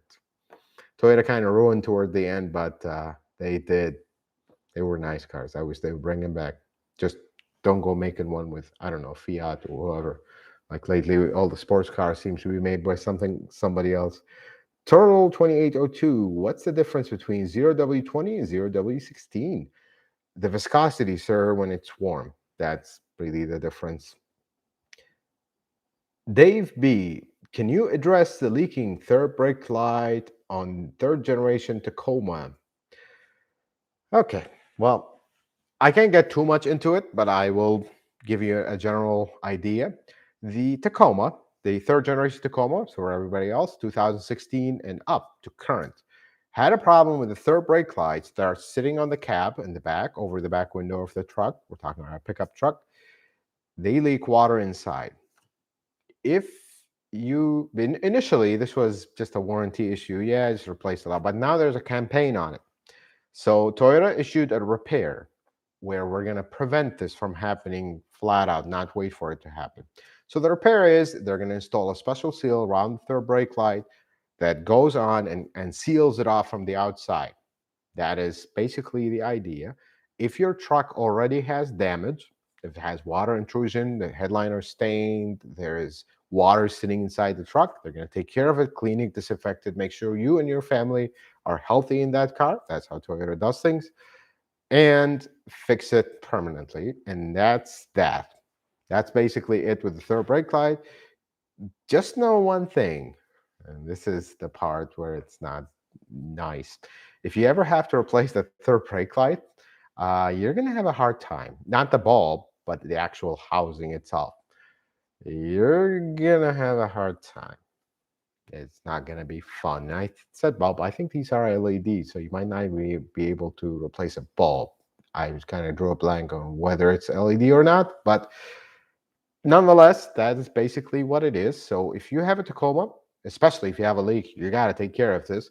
Toyota kind of ruined toward the end, but they did. They were nice cars. I wish they would bring them back. Just don't go making one with, I don't know, Fiat or whoever. Like lately, all the sports cars seem to be made by somebody else. Turtle 2802, what's the difference between 0W20 and 0W16? The viscosity, sir, when it's warm. That's really the difference. Dave B, Can you address the leaking third brake light on third generation Tacoma? Okay, well, I can't get too much into it, but I will give you a general idea. The Tacoma, the third generation Tacoma, so for everybody else, 2016 and up to current, had a problem with the third brake lights that are sitting on the cab in the back, over the back window of the truck. We're talking about a pickup truck. They leak water inside. If you initially this was just a warranty issue, yeah, just replaced a lot, but now there's a campaign on it. So Toyota issued a repair where we're going to prevent this from happening flat out, not wait for it to happen. So the repair is they're going to install a special seal around the third brake light that goes on and seals it off from the outside. That is basically the idea. If your truck already has damage, if it has water intrusion, the headliner stained, there is water sitting inside the truck, they're going to take care of it, clean it, disinfect it, make sure you and your family are healthy in that car. That's how Toyota does things. And fix it permanently. And that's that. That's basically it with the third brake light. Just know one thing, and this is the part where it's not nice. If you ever have to replace the third brake light, you're going to have a hard time. Not the bulb, but the actual housing itself. You're going to have a hard time. It's not going to be fun. And I said bulb. I think these are LEDs, so you might not be able to replace a bulb. I just kind of drew a blank on whether it's LED or not, but nonetheless, that is basically what it is. So if you have a Tacoma, especially if you have a leak, you got to take care of this.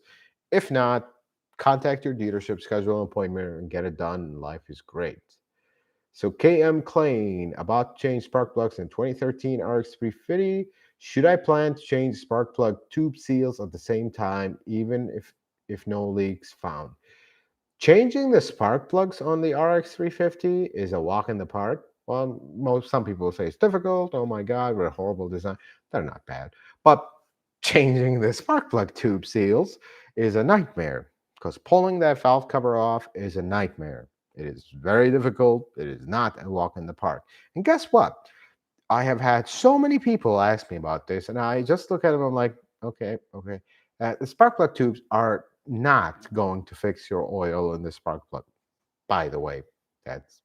If not, contact your dealership, schedule an appointment, and get it done. Life is great. So KM Klein, about to change spark plugs in 2013 RX 350. Should I plan to change spark plug tube seals at the same time, even if no leaks found? Changing the spark plugs on the RX 350 is a walk in the park. Well, some people say it's difficult. Oh my God, what a horrible design. They're not bad. But changing the spark plug tube seals is a nightmare because pulling that valve cover off is a nightmare. It is very difficult. It is not a walk in the park. And guess what? I have had so many people ask me about this, and I just look at them. I'm like, okay. The spark plug tubes are not going to fix your oil in the spark plug. By the way, that's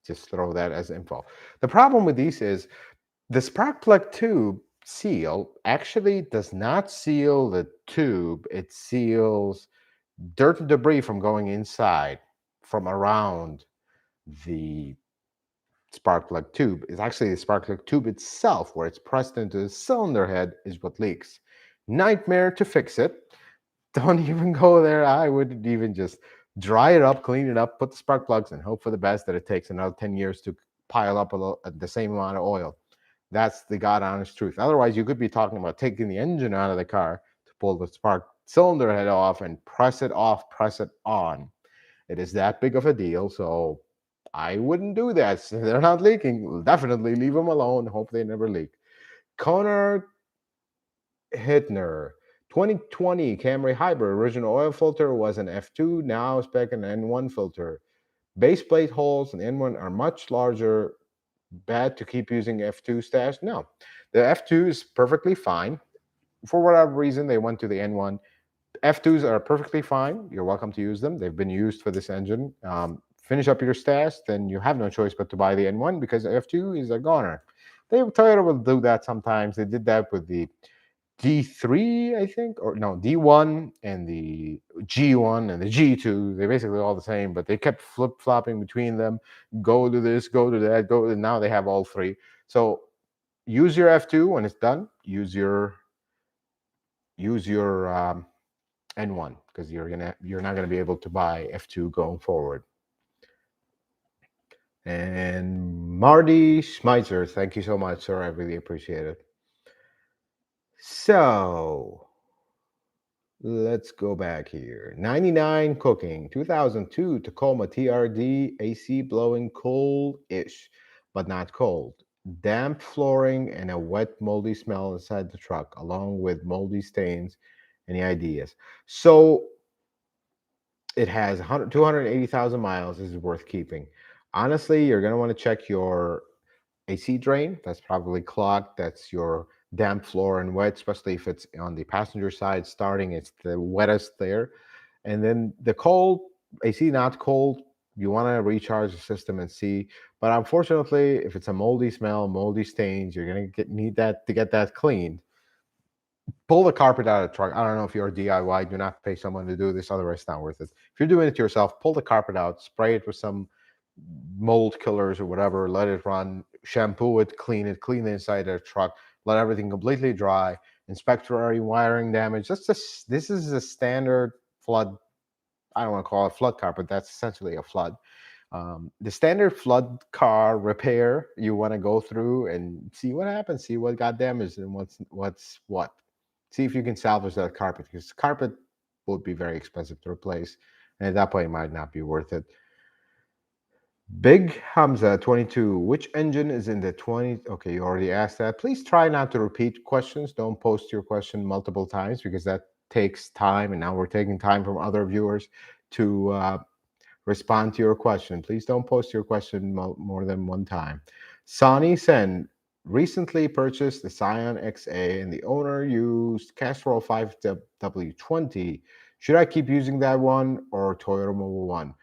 just throw that as info. The problem with these is the spark plug tube seal actually does not seal the tube. It seals dirt and debris from going inside, from around the spark plug tube. It's actually the spark plug tube itself, where it's pressed into the cylinder head, is what leaks. Nightmare to fix it. Don't even go there. I would even just dry it up, clean it up, put the spark plugs, and hope for the best that it takes another 10 years to pile up the same amount of oil. That's the God honest truth. Otherwise, you could be talking about taking the engine out of the car to pull the spark cylinder head off and press it off, press it on. It is that big of a deal. So I wouldn't do that. If they're not leaking, definitely leave them alone. Hope they never leak. Connor Hittner, 2020 Camry Hybrid. Original oil filter was an F2. Now spec an N1 filter. Base plate holes in N1 are much larger. Bad to keep using F2 stash? No. The F2 is perfectly fine. For whatever reason, they went to the N1. F2s are perfectly fine. You're welcome to use them. They've been used for this engine. Finish up your stash, then you have no choice but to buy the N1 because F2 is a goner. Toyota will do that sometimes. They did that with the D3, I think, or no, D1 and the G1 and the G2. They're basically all the same, but they kept flip-flopping between them. Go to this, go to that, go to... Now they have all three. So use your F2 when it's done. Use your N1 because you're not gonna be able to buy F2 going forward. And Marty Schmeitzer, thank you so much, sir. I really appreciate it. So let's go back here. 99 Cooking, 2002 Tacoma TRD AC blowing cool-ish, but not cold. Damp flooring and a wet, moldy smell inside the truck, along with moldy stains. Any ideas? So it has 280,000 miles. This is worth keeping. Honestly, you're going to want to check your AC drain. That's probably clogged. That's your damp floor and wet, especially if it's on the passenger side starting, it's the wettest there. And then the cold, AC not cold, you want to recharge the system and see. But unfortunately, if it's a moldy smell, moldy stains, you're gonna need that to get that cleaned. Pull the carpet out of the truck. I don't know if you're DIY, do not pay someone to do this, otherwise it's not worth it. If you're doing it yourself, pull the carpet out, spray it with some mold killers or whatever, let it run, shampoo it, clean the inside of the truck, let everything completely dry, inspect for any wiring damage. This is a standard flood. I don't want to call it flood carpet. That's essentially a flood. The standard flood car repair you want to go through and see what happens, see what got damaged and what's what. See if you can salvage that carpet, because carpet would be very expensive to replace, and at that point it might not be worth it. Big Hamza 22, which engine is in the 20? Okay, you already asked that. Please try not to repeat questions. Don't post your question multiple times, because that takes time, and now we're taking time from other viewers to respond to your question. Please don't post your question more than one time. Sonny Sen recently purchased the Scion XA, and the owner used Castrol 5W20. Should I keep using that one or Toyota Mobile One?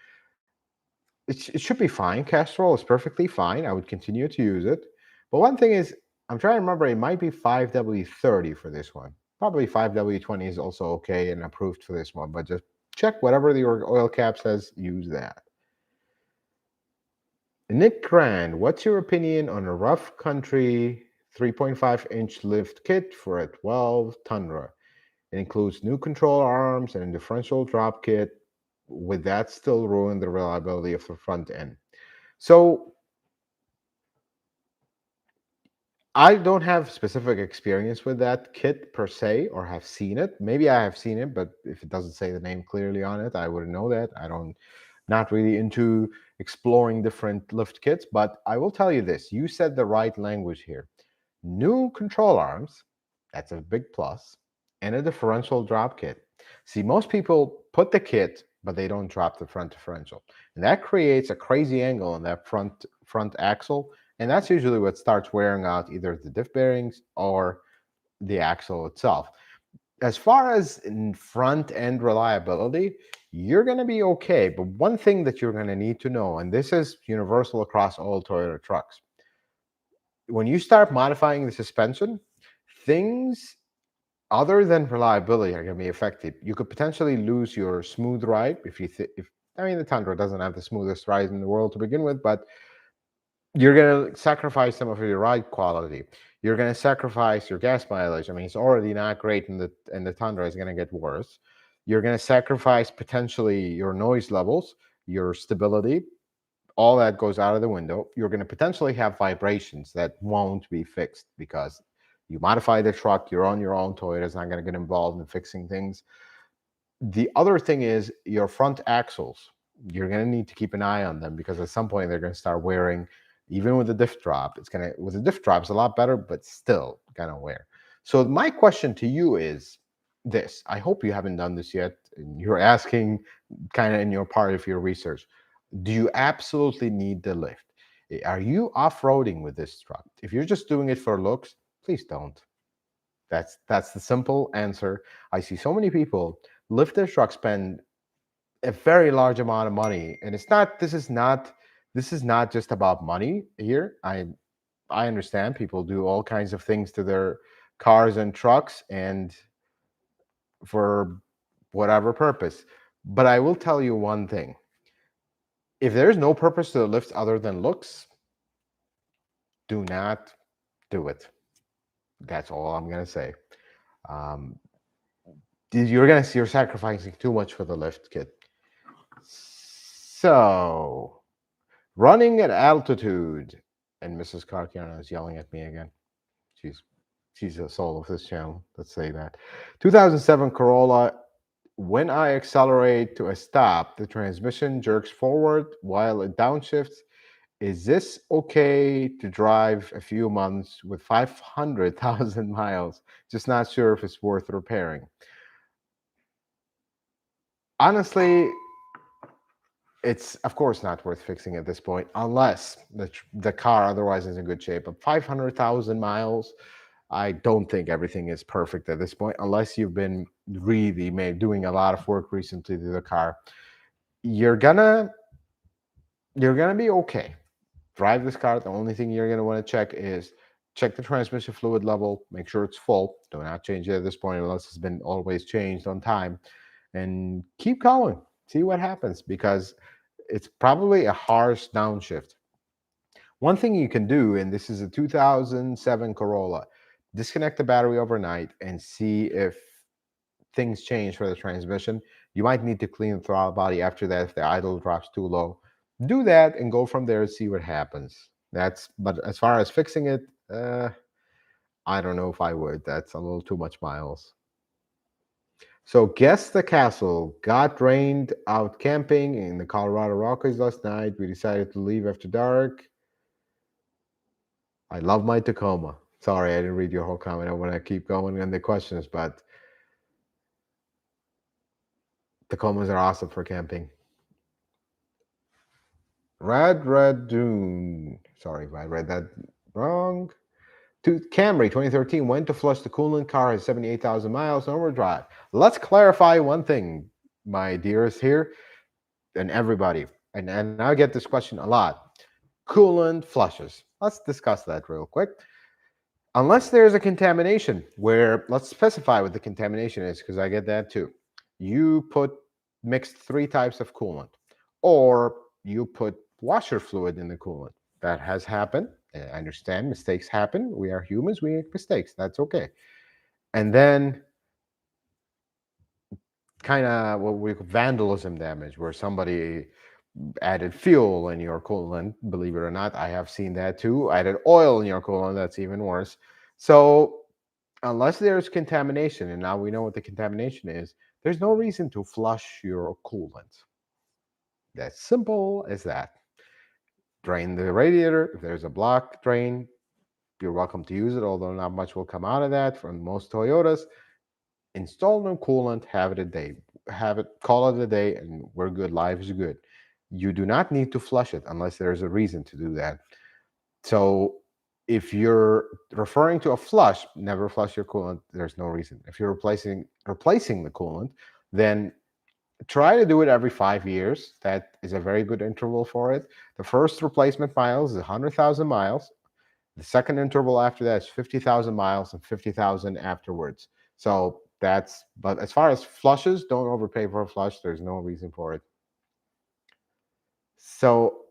It should be fine. Castrol is perfectly fine. I would continue to use it. But one thing is, I'm trying to remember, it might be 5W30 for this one. Probably 5W20 is also okay and approved for this one, but just check whatever the oil cap says, use that. Nick Grand, what's your opinion on a rough country 3.5-inch lift kit for a 12 Tundra? It includes new control arms and a differential drop kit. Would that still ruin the reliability of the front end? So I don't have specific experience with that kit per se, or have seen it. Maybe I have seen it, but if it doesn't say the name clearly on it, I wouldn't know that. Not really into exploring different lift kits, but I will tell you this. You said the right language here. New control arms, that's a big plus, and a differential drop kit. See, most people put the kit, but they don't drop the front differential. And that creates a crazy angle on that front axle, and that's usually what starts wearing out either the diff bearings or the axle itself. As far as in front end reliability, you're going to be okay. But one thing that you're going to need to know, and this is universal across all Toyota trucks, when you start modifying the suspension, things other than reliability are going to be affected. You could potentially lose your smooth ride if I mean, the Tundra doesn't have the smoothest ride in the world to begin with, but you're going to sacrifice some of your ride quality. You're going to sacrifice your gas mileage. I mean, it's already not great, and the Tundra is going to get worse. You're going to sacrifice potentially your noise levels, your stability. All that goes out of the window. You're going to potentially have vibrations that won't be fixed because you modify the truck. You're on your own. Toyota's not going to get involved in fixing things. The other thing is your front axles. You're going to need to keep an eye on them, because at some point they're going to start wearing. Even with the diff drop, with the diff drop, it's a lot better, but still gonna wear. So my question to you is this. I hope you haven't done this yet, and you're asking kind of in your part of your research. Do you absolutely need the lift? Are you off-roading with this truck? If you're just doing it for looks, please don't. That's the simple answer. I see so many people lift their truck, spend a very large amount of money, and this is not just about money here. I understand people do all kinds of things to their cars and trucks, and for whatever purpose. But I will tell you one thing. If there's no purpose to the lift other than looks, do not do it. That's all I'm going to say. You're sacrificing too much for the lift kit. So, running at altitude, and Mrs. Karkiana is yelling at me again. She's the soul of this channel. Let's say that. 2007 Corolla. When I accelerate to a stop, the transmission jerks forward while it downshifts. Is this okay to drive a few months with 500,000 miles? Just not sure if it's worth repairing. Honestly, it's of course not worth fixing at this point, unless the car otherwise is in good shape. But 500,000 miles, I don't think everything is perfect at this point, unless you've been really doing a lot of work recently to the car. You're gonna be okay. Drive this car. The only thing you're gonna want to check is check the transmission fluid level, make sure it's full. Do not change it at this point unless it's been always changed on time, and keep going. See what happens, because it's probably a harsh downshift. One thing you can do, and this is a 2007 Corolla, disconnect the battery overnight and see if things change for the transmission. You might need to clean the throttle body after that if the idle drops too low. Do that and go from there and see what happens. But as far as fixing it, I don't know if I would. That's a little too much miles. So, guess the castle got rained out camping in the Colorado Rockies last night. We decided to leave after dark. I love my Tacoma. Sorry, I didn't read your whole comment. I want to keep going on the questions, but Tacomas are awesome for camping. Red Dune. Sorry if I read that wrong. Camry 2013 went to flush the coolant. Car has 78,000 miles on overdrive. Let's clarify one thing, my dearest here, and everybody. And I get this question a lot. Coolant flushes. Let's discuss that real quick. Unless there's a contamination, where let's specify what the contamination is, because I get that too. You mixed 3 types of coolant, or you put washer fluid in the coolant. That has happened. I understand mistakes happen. We are humans. We make mistakes. That's okay. And then kind of what we call vandalism damage, where somebody added fuel in your coolant. Believe it or not, I have seen that too. Added oil in your coolant. That's even worse. So unless there's contamination, and now we know what the contamination is, there's no reason to flush your coolant. That's simple as that. Drain the radiator. If there's a block drain, you're welcome to use it, although not much will come out of that from most Toyotas. Install new coolant, have it a day. Have it, call it a day, and we're good. Life is good. You do not need to flush it unless there's a reason to do that. So if you're referring to a flush, never flush your coolant. There's no reason. If you're replacing the coolant, then try to do it every 5 years. That is a very good interval for it. The first replacement miles is 100,000 miles. The second interval after that is 50,000 miles and 50,000 afterwards. So but as far as flushes, don't overpay for a flush. There's no reason for it. So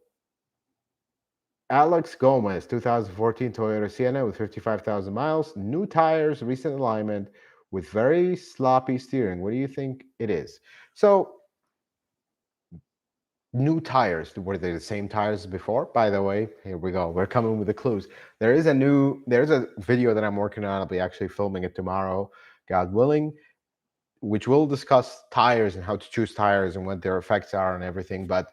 Alex Gomez, 2014 Toyota Sienna with 55,000 miles, new tires, recent alignment, with very sloppy steering. What do you think it is? So new tires, were they the same tires as before? By the way, here we go. We're coming with the clues. There's a video that I'm working on. I'll be actually filming it tomorrow, God willing, which will discuss tires and how to choose tires and what their effects are and everything. But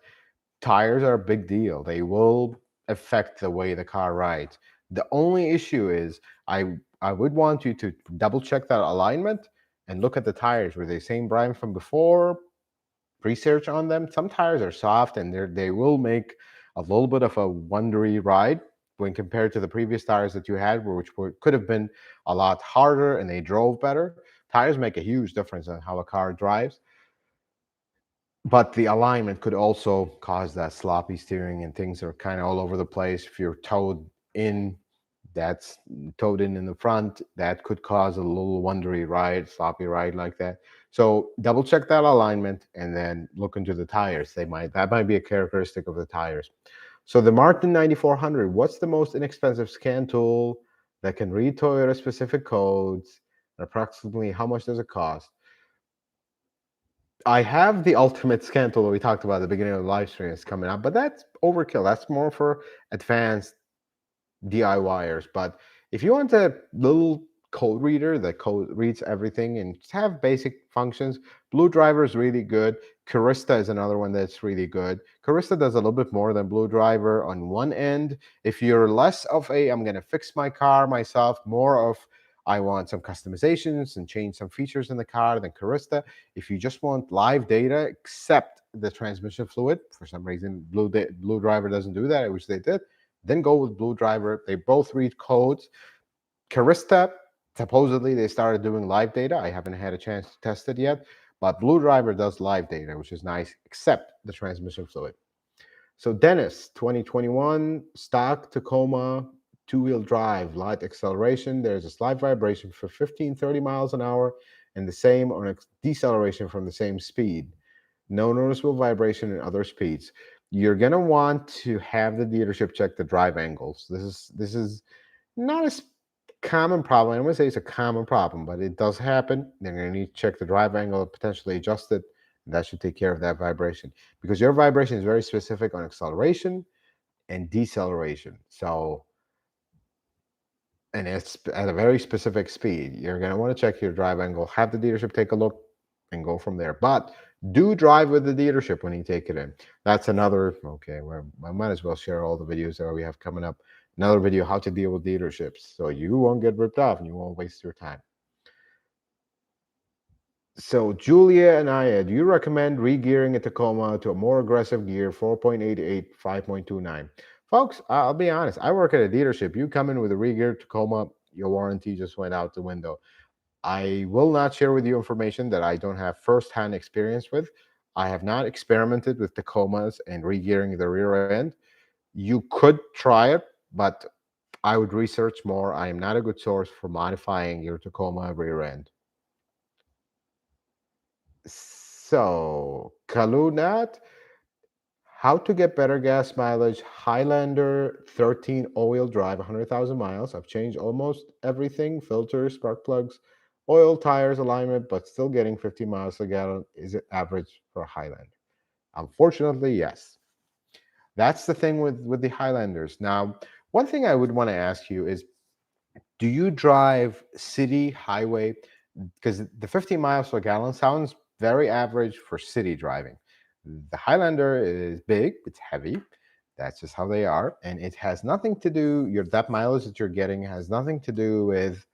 tires are a big deal. They will affect the way the car rides. The only issue is I would want you to double check that alignment and look at the tires. Were they same brand from before? Research on them. Some tires are soft and they will make a little bit of a wondery ride when compared to the previous tires that you had, could have been a lot harder and they drove better. Tires make a huge difference on how a car drives. But the alignment could also cause that sloppy steering, and things are kind of all over the place. If you're that's towed in the front, that could cause a little wondery ride, sloppy ride like that. So double check that alignment and then look into the tires. That might be a characteristic of the tires. So the Martin 9400, what's the most inexpensive scan tool that can read Toyota specific codes? And approximately how much does it cost? I have the ultimate scan tool that we talked about at the beginning of the live stream is coming up, but that's overkill. That's more for advanced DIYers. But if you want a little code reader that code reads everything and just have basic functions, Blue Driver is really good. Carista is another one that's really good. Carista does a little bit more than Blue Driver on one end. If you're less of I'm going to fix my car myself, more of I want some customizations and change some features in the car, than Carista. If you just want live data, except the transmission fluid, for some reason Blue Driver doesn't do that, I wish they did, then go with Blue Driver. They both read codes. Carista Supposedly, they started doing live data. I haven't had a chance to test it yet, but Blue Driver does live data, which is nice, except the transmission fluid. So Dennis, 2021, stock Tacoma, two-wheel drive, light acceleration. There's a slight vibration for 15, 30 miles an hour, and the same on deceleration from the same speed. No noticeable vibration in other speeds. You're gonna want to have the dealership check the drive angles. This is not a common problem. I'm gonna say it's a common problem, but it does happen. They're gonna need to check the drive angle, potentially adjust it. And that should take care of that vibration because your vibration is very specific on acceleration and deceleration. So, and it's at a very specific speed. You're going to want to check your drive angle, have the dealership take a look, and go from there. But do drive with the dealership when you take it in. That's another, okay, I might as well share all the videos that we have coming up. Another video, how to deal with dealerships, so you won't get ripped off and you won't waste your time. So Julia and Aya, do you recommend re-gearing a Tacoma to a more aggressive gear, 4.88, 5.29? Folks, I'll be honest. I work at a dealership. You come in with a re-geared Tacoma, your warranty just went out the window. I will not share with you information that I don't have first-hand experience with. I have not experimented with Tacomas and re-gearing the rear end. You could try it, but I would research more. I am not a good source for modifying your Tacoma rear end. So, Kalunat, how to get better gas mileage? Highlander 13 all-wheel drive, 100,000 miles. I've changed almost everything, filters, spark plugs, oil, tires, alignment, but still getting 50 miles a gallon. Is it average for a Highlander? Unfortunately, yes. That's the thing with the Highlanders. Now, one thing I would want to ask you is, do you drive city, highway? Because the 50 miles per gallon sounds very average for city driving. The Highlander is big, it's heavy. That's just how they are. And it has nothing to do, that mileage that you're getting has nothing to do with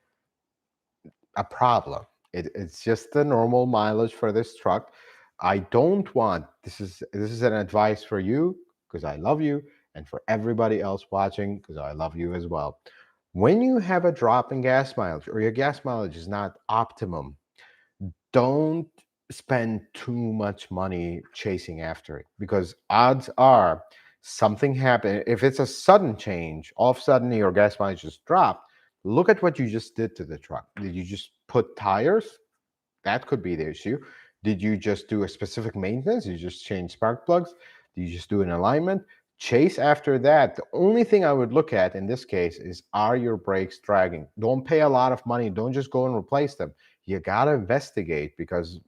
a problem. It's just the normal mileage for this truck. I don't want, this is an advice for you because I love you, and for everybody else watching because I love you as well. When you have a drop in gas mileage or your gas mileage is not optimum, don't spend too much money chasing after it, because odds are something happened. If it's a sudden change, all of a sudden your gas mileage just dropped. Look at what you just did to the truck. Did you just put tires? That could be the issue. Did you just do a specific maintenance? Did you just change spark plugs? Did you just do an alignment? Chase after that. The only thing I would look at in this case is, are your brakes dragging? Don't pay a lot of money. Don't just go and replace them. You got to investigate, because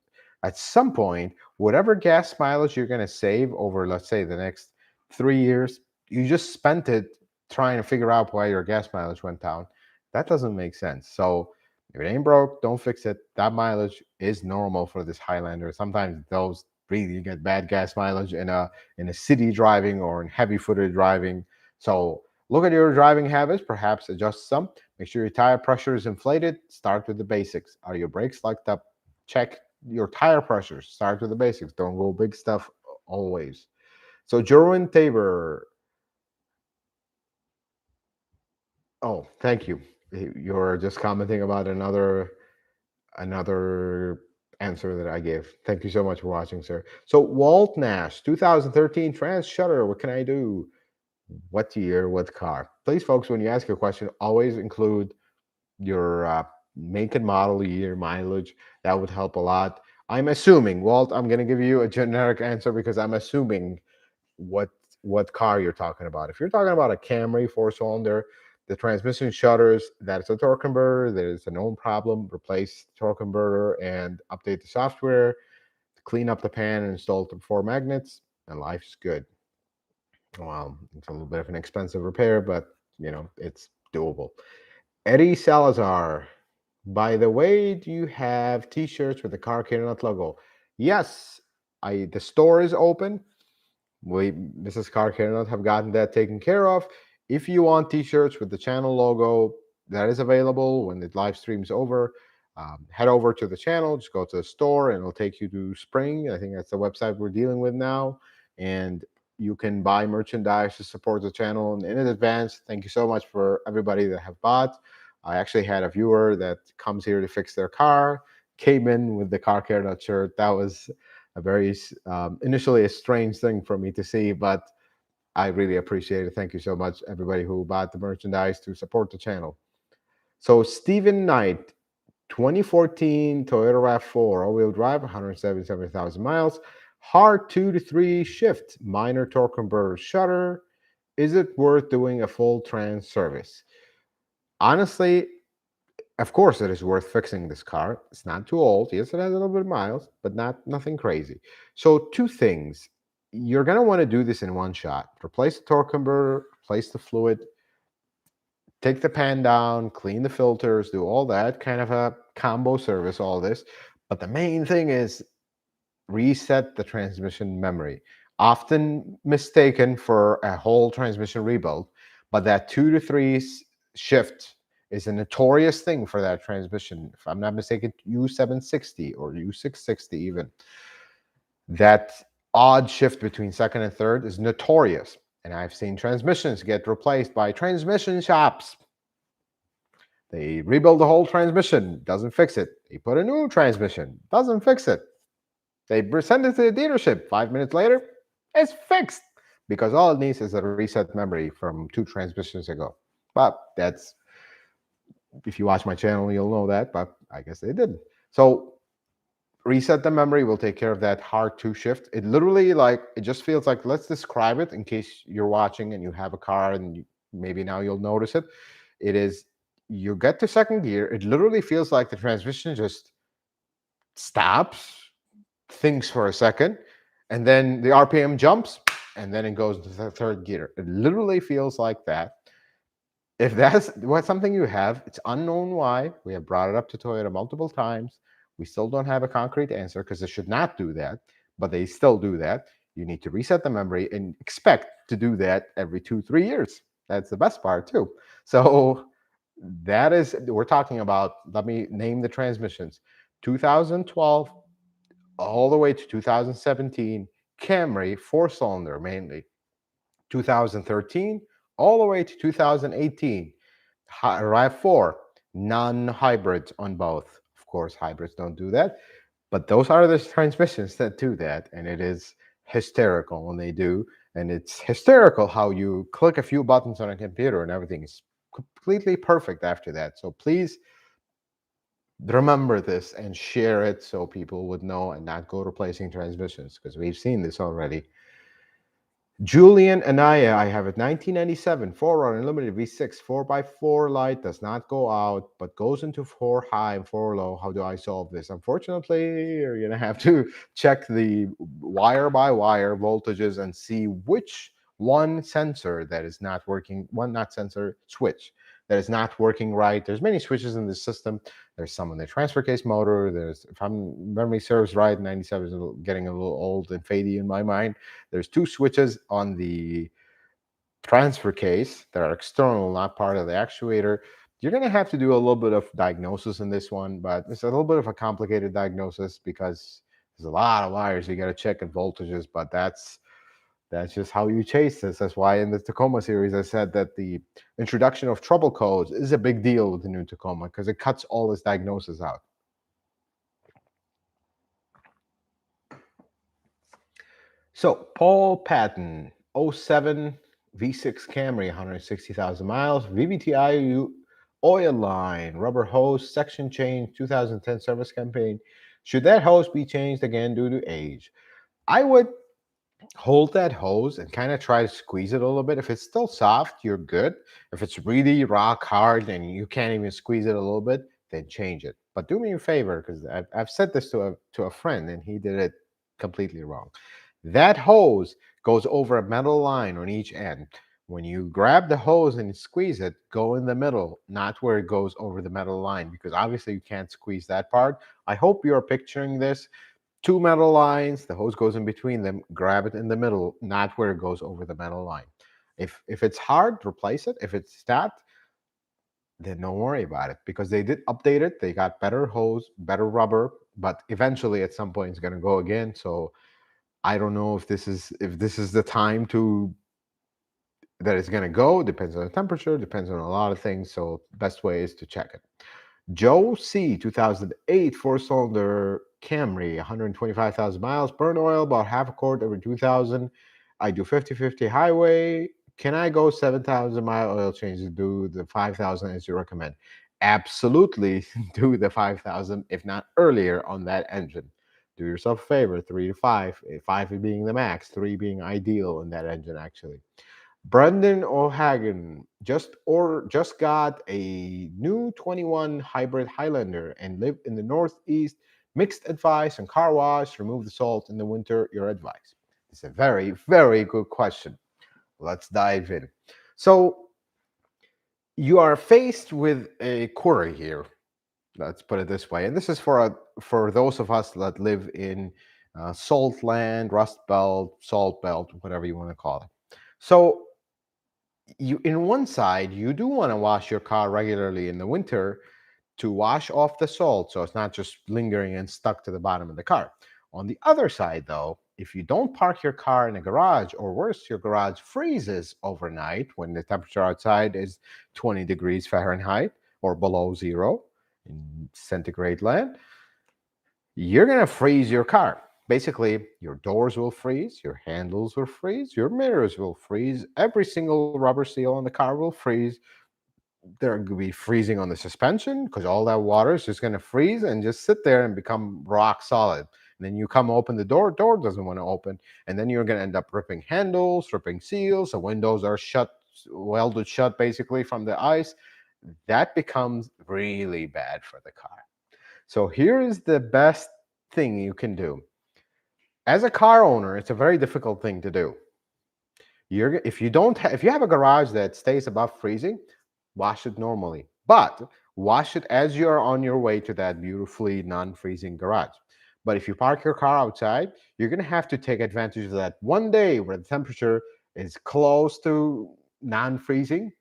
at some point, whatever gas mileage you're going to save over, let's say, the next 3 years, you just spent it trying to figure out why your gas mileage went down. That doesn't make sense. So if it ain't broke, don't fix it. That mileage is normal for this Highlander. Sometimes those really get bad gas mileage in a city driving or in heavy-footed driving. So look at your driving habits, perhaps adjust some. Make sure your tire pressure is inflated. Start with the basics. Are your brakes locked up? Check your tire pressures. Start with the basics. Don't go big stuff always. So Jerwin Tabor. Oh, thank you. You're just commenting about another answer that I gave. Thank you so much for watching, sir. So Walt Nash, 2013 Trans Shutter. What can I do? What year? What car? Please, folks, when you ask a question, always include your make and model, year, mileage. That would help a lot. I'm assuming, Walt, I'm going to give you a generic answer because I'm assuming what car you're talking about. If you're talking about a Camry 4-cylinder, the transmission shutters, that's a torque converter. There's a known problem. Replace the torque converter and update the software, clean up the pan and install the 4 magnets, and life's good. Well, it's a little bit of an expensive repair, but it's doable. Eddie Salazar, by the way, do you have t-shirts with the Car Care Nut logo? Yes, the store is open. Mrs. Car Care Nut have gotten that taken care of. If you want t-shirts with the channel logo, that is available when the live stream's over. Head over to the channel, just go to the store, and it'll take you to Spring. I think that's the website we're dealing with now. And you can buy merchandise to support the channel in advance. Thank you so much for everybody that have bought. I actually had a viewer that comes here to fix their car, came in with the car care nut shirt. That was a very initially a strange thing for me to see, but I really appreciate it. Thank you so much, everybody who bought the merchandise to support the channel. So Stephen Knight, 2014 Toyota Rav4 all-wheel drive, 177,000 miles, hard 2 to 3 shift, minor torque converter shutter. Is it worth doing a full trans service? Honestly, of course it is worth fixing this car. It's not too old. Yes, it has a little bit of miles, but nothing crazy. So two things. You're going to want to do this in one shot. Replace the torque converter, replace the fluid, take the pan down, clean the filters, do all that kind of a combo service, all this. But the main thing is reset the transmission memory. Often mistaken for a whole transmission rebuild, but that 2 to 3 shift is a notorious thing for that transmission. If I'm not mistaken, U760 or U660 even. That odd shift between second and third is notorious. And I've seen transmissions get replaced by transmission shops. They rebuild the whole transmission, doesn't fix it. They put a new transmission, doesn't fix it. They send it to the dealership. 5 minutes later, it's fixed because all it needs is a reset memory from 2 transmissions ago. But that's, if you watch my channel, you'll know that, but I guess they didn't. So reset the memory will take care of that hard 2 shift. It literally, like, it just feels like, let's describe it in case you're watching and you have a car and maybe now you'll notice it. It is, you get to second gear, it literally feels like the transmission just stops, thinks for a second, and then the RPM jumps, and then it goes into the third gear. It literally feels like that. If that's what something you have, it's unknown why. We have brought it up to Toyota multiple times. We still don't have a concrete answer because it should not do that, but they still do that. You need to reset the memory and expect to do that every 2-3 years. That's the best part too. So that is, we're talking about, let me name the transmissions. 2012 all the way to 2017, Camry, 4-cylinder mainly. 2013, all the way to 2018, RAV4, non-hybrids on both. Of course, hybrids don't do that, but those are the transmissions that do that, and it is hysterical when they do, and it's hysterical how you click a few buttons on a computer and everything is completely perfect after that. So please remember this and share it so people would know and not go replacing transmissions, because we've seen this already. Julian Anaya, I have a 1997 4Runner Unlimited V6 4x4 light, does not go out, but goes into 4 high and 4 low. How do I solve this? Unfortunately, you're going to have to check the wire by wire voltages and see which one sensor that is not working, switch that is not working right. There's many switches in the system. There's some in the transfer case motor. There's, if memory serves right, 97 is getting a little old and fadey in my mind. There's 2 switches on the transfer case that are external, not part of the actuator. You're going to have to do a little bit of diagnosis in this one, but it's a little bit of a complicated diagnosis because there's a lot of wires you got to check and voltages, but that's just how you chase this. That's why in the Tacoma series, I said that the introduction of trouble codes is a big deal with the new Tacoma because it cuts all this diagnosis out. So Paul Patton, 07 V6 Camry, 160,000 miles, VVT-i Oil Line, rubber hose, section change, 2010 service campaign. Should that hose be changed again due to age? I would hold that hose and kind of try to squeeze it a little bit. If it's still soft, you're good. If it's really rock hard and you can't even squeeze it a little bit, then change it. But do me a favor, because I've said this to a friend and he did it completely wrong. That hose goes over a metal line on each end. When you grab the hose and squeeze it, go in the middle, not where it goes over the metal line, because obviously you can't squeeze that part. I hope you're picturing this. 2 metal lines, the hose goes in between them, grab it in the middle, not where it goes over the metal line. If it's hard, replace it. If it's not, then don't worry about it, because they did update it. They got better hose, better rubber, but eventually at some point it's going to go again. So I don't know if this is the time to that it's going to go. Depends on the temperature, depends on a lot of things. So best way is to check it. Joe C, 2008 four-cylinder Camry, 125,000 miles, burn oil about half a quart every 2,000. I do 50/50 highway. Can I go 7,000 mile oil change to do the 5,000 as you recommend? Absolutely do the 5,000, if not earlier, on that engine. Do yourself a favor, 3 to 5, 5 being the max, 3 being ideal in that engine, actually. Brendan O'Hagan just got a new 21 hybrid Highlander and live in the Northeast. Mixed advice on car wash, remove the salt in the winter, your advice. It's a very, very good question. Let's dive in. So you are faced with a query here. Let's put it this way. And this is for those of us that live in salt land, rust belt, salt belt, whatever you want to call it. So you, in one side, you do want to wash your car regularly in the winter to wash off the salt so it's not just lingering and stuck to the bottom of the car. On the other side, though, if you don't park your car in a garage, or worse, your garage freezes overnight when the temperature outside is 20 degrees Fahrenheit or below zero in centigrade land, you're going to freeze your car. Basically, your doors will freeze, your handles will freeze, your mirrors will freeze, every single rubber seal on the car will freeze. They're going to be freezing on the suspension because all that water is just going to freeze and just sit there and become rock solid. And then you come open the door doesn't want to open. And then you're going to end up ripping handles, ripping seals. The windows are shut, welded shut basically from the ice. That becomes really bad for the car. So here is the best thing you can do. As a car owner, it's a very difficult thing to do. If you have a garage that stays above freezing, wash it normally, but wash it as you're on your way to that beautifully non-freezing garage. But if you park your car outside, you're going to have to take advantage of that one day where the temperature is close to non-freezing,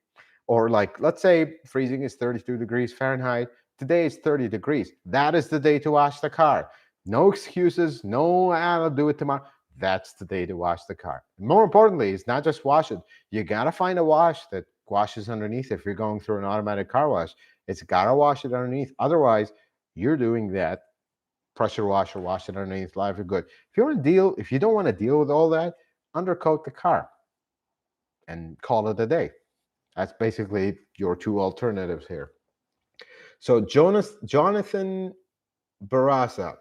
or like, let's say freezing is 32 degrees Fahrenheit. Today is 30 degrees. That is the day to wash the car. No excuses. No, I'll do it tomorrow. That's the day to wash the car. And more importantly, it's not just wash it. You got to find a wash that washes underneath. If you're going through an automatic car wash, it's got to wash it underneath. Otherwise, you're doing that pressure wash or wash it underneath. Life is good. If you don't want to deal with all that, undercoat the car and call it a day. That's basically your two alternatives here. So Jonathan Barasa,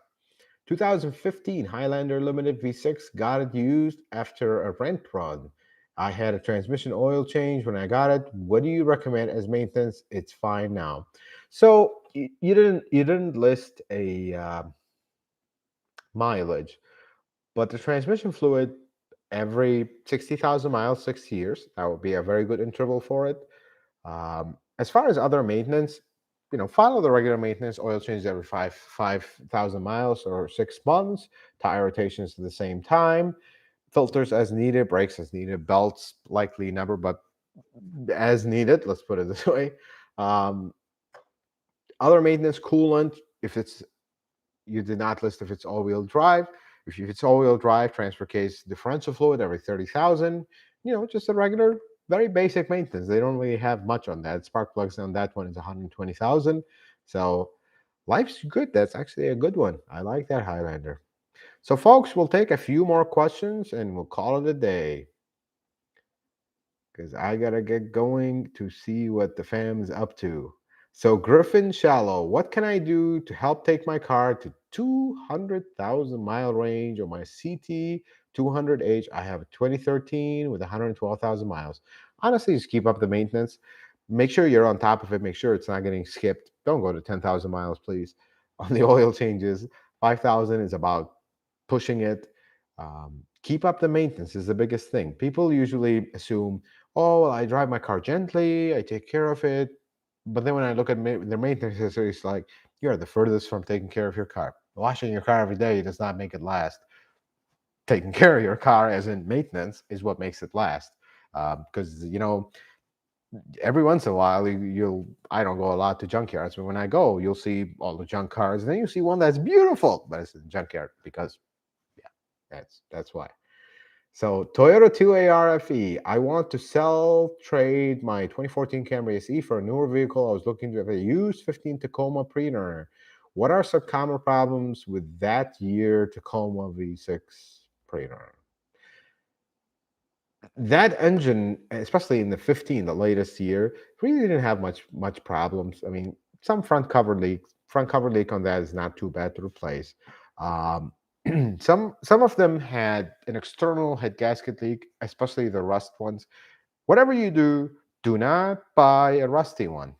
2015 Highlander Limited V6, got it used after a rent run. I had a transmission oil change when I got it. What do you recommend as maintenance? It's fine now. So you didn't list a mileage, but the transmission fluid every 60,000 miles, 6 years. That would be a very good interval for it. As far as other maintenance, follow the regular maintenance. Oil changes every 5,000 miles or 6 months. Tire rotations at the same time. Filters as needed. Brakes as needed. Belts likely never, but as needed. Let's put it this way. Other maintenance, coolant. If you did not list if it's all-wheel drive. If it's all-wheel drive, transfer case differential fluid every 30,000. Just a regular, very basic maintenance. They don't really have much on that. Spark plugs on that one is 120,000. So life's good. That's actually a good one. I like that Highlander. So folks, we'll take a few more questions and we'll call it a day, because I gotta get going to see what the fam's up to. So Griffin Shallow, what can I do to help take my car to 200,000 mile range on my CT200h? I have a 2013 with 112,000 miles. Honestly, just keep up the maintenance. Make sure you're on top of it. Make sure it's not getting skipped. Don't go to 10,000 miles, please. On the oil changes, 5,000 is about pushing it. Keep up the maintenance is the biggest thing. People usually assume, oh, well, I drive my car gently, I take care of it. But then when I look at their maintenance history, it's like, you're the furthest from taking care of your car. Washing your car every day does not make it last. Taking care of your car, as in maintenance, is what makes it last. Because, every once in a while, I don't go a lot to junkyards, but when I go, you'll see all the junk cars, and then you see one that's beautiful, but it's a junkyard because, yeah, that's why. So Toyota 2ARFE, I want to sell, trade my 2014 Camry SE for a newer vehicle. I was looking to have a used 15 Tacoma pre-runner. What are some common problems with that year Tacoma V6 pre-runner? That engine, especially in the 15, the latest year, really didn't have much problems. I mean, some front cover leak on that is not too bad to replace. Um, some of them had an external head gasket leak, especially the rust ones. Whatever you do, do not buy a rusty one.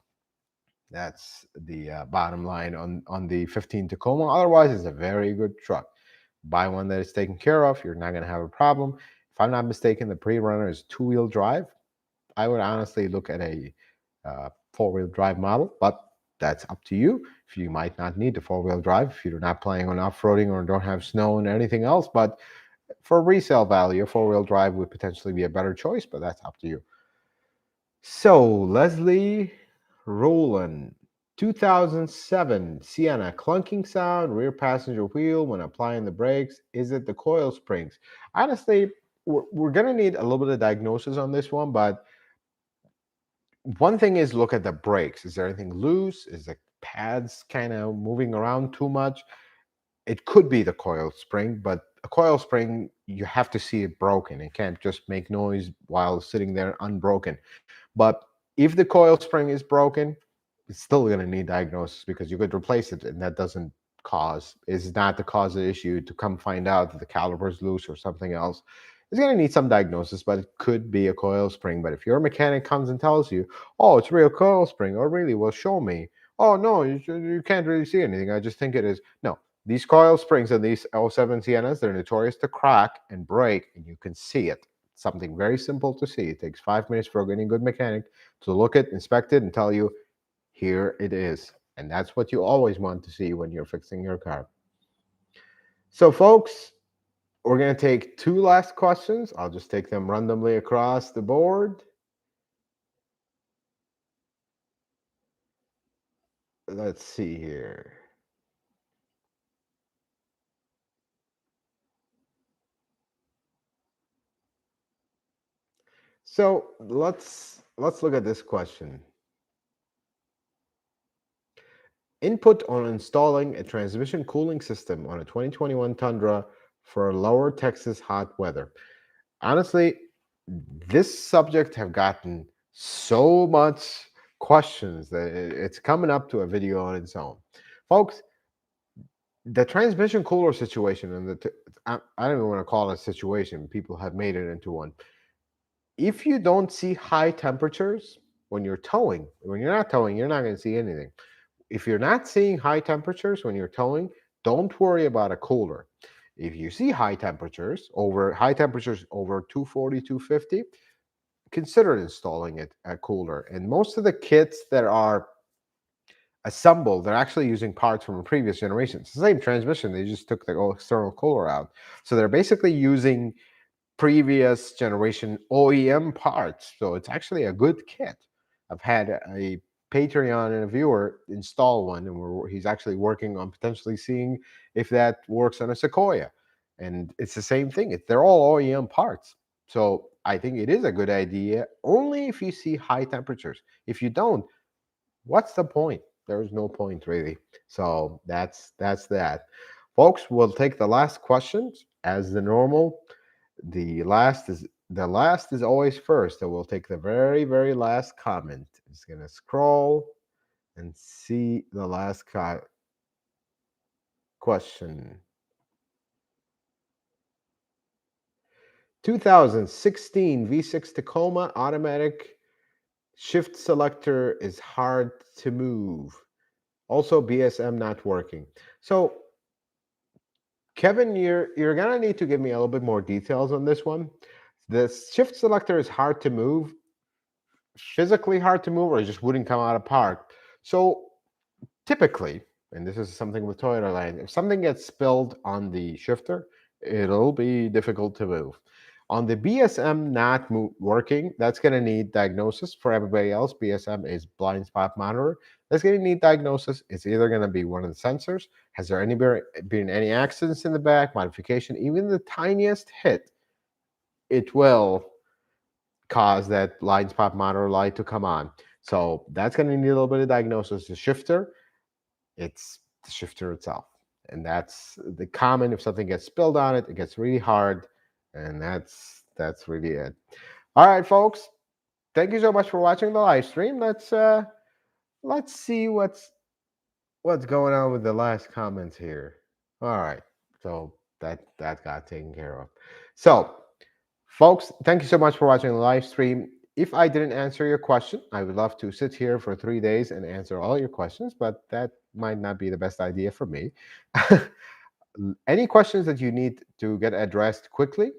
That's the bottom line on the 15 Tacoma. Otherwise, it's a very good truck. Buy one that is taken care of. You're not going to have a problem. If I'm not mistaken, the pre-runner is two-wheel drive. I would honestly look at a four-wheel drive model, but that's up to you. If you might not need the four-wheel drive, if you're not planning on off-roading or don't have snow and anything else, but for resale value, a four-wheel drive would potentially be a better choice, but that's up to you. So, Leslie Rowland, 2007 Sienna, clunking sound, rear passenger wheel when applying the brakes. Is it the coil springs? Honestly, we're going to need a little bit of diagnosis on this one, but one thing is look at the brakes. Is there anything loose? Is the pads kind of moving around too much? It could be the coil spring, but a coil spring, you have to see it broken. It can't just make noise while sitting there unbroken. But if the coil spring is broken, it's still going to need diagnosis because you could replace it, and that doesn't cause is not the cause of the issue to come find out that the caliper is loose or something else. It's going to need some diagnosis, but it could be a coil spring. But if your mechanic comes and tells you, "Oh, it's a real coil spring," or "Really, well, show me," "Oh no, you can't really see anything. I just think it is." No, these coil springs and these '07 Siennas, they're notorious to crack and break, and you can see it. Something very simple to see. It takes 5 minutes for any good mechanic to look at, inspect it, and tell you, here it is. And that's what you always want to see when you're fixing your car. So, folks, we're going to take two last questions. I'll just take them randomly across the board. Let's see here. So let's look at this question. Input on installing a transmission cooling system on a 2021 Tundra for lower Texas hot weather. Honestly, this subject have gotten so much questions that it's coming up to a video on its own. Folks, the transmission cooler situation and I don't even want to call it a situation. People have made it into one. If you don't see high temperatures when you're towing, when you're not towing, you're not going to see anything. If you're not seeing high temperatures when you're towing, don't worry about a cooler. If you see high temperatures over 240, 250, consider installing a cooler. And most of the kits that are assembled, they're actually using parts from a previous generation. It's the same transmission, they just took the external cooler out. So they're basically using previous generation OEM parts. So it's actually a good kit. I've had a Patreon and a viewer install one, and he's actually working on potentially seeing if that works on a Sequoia. And it's the same thing. They're all OEM parts. So I think it is a good idea only if you see high temperatures. If you don't, what's the point? There's no point really. So that's that. Folks, we'll take the last questions as the normal. The last is always first. So we'll take the very, very last comment. It's gonna scroll and see the last question. 2016 V6 Tacoma automatic shift selector is hard to move. Also, BSM not working. So, Kevin, you're gonna need to give me a little bit more details on this one. The shift selector is hard to move, physically hard to move, or it just wouldn't come out of park. So typically, and this is something with Toyota Line, if something gets spilled on the shifter, it'll be difficult to move. On the BSM not working, that's going to need diagnosis. For everybody else, BSM is blind spot monitor. That's going to need diagnosis. It's either going to be one of the sensors. Has there been any accidents in the back, modification, even the tiniest hit? it will cause that blind spot monitor light to come on. So that's going to need a little bit of diagnosis. The shifter, it's the shifter itself. And that's the common. If something gets spilled on it, it gets really hard. And that's really it. All right, folks. Thank you so much for watching the live stream. Let's see what's going on with the last comments here. All right. So that got taken care of. So, folks, thank you so much for watching the live stream. If I didn't answer your question, I would love to sit here for 3 days and answer all your questions, but that might not be the best idea for me. Any questions that you need to get addressed quickly,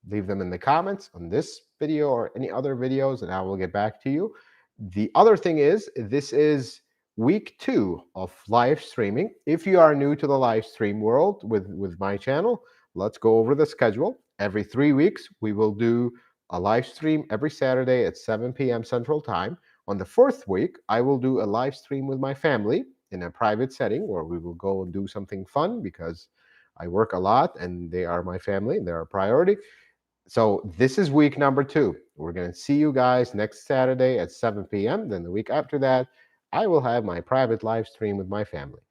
leave them in the comments on this video or any other videos, and I will get back to you. The other thing is, this is week 2 of live streaming. If you are new to the live stream world with my channel, let's go over the schedule. Every 3 weeks, we will do a live stream every Saturday at 7 p.m. Central Time. On the 4th week, I will do a live stream with my family in a private setting where we will go and do something fun because I work a lot and they are my family and they're a priority. So this is week number 2. We're going to see you guys next Saturday at 7 p.m. Then the week after that, I will have my private live stream with my family.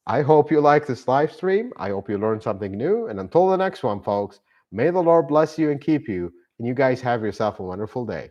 I hope you like this live stream. I hope you learned something new. And until the next one, folks, may the Lord bless you and keep you. And you guys have yourself a wonderful day.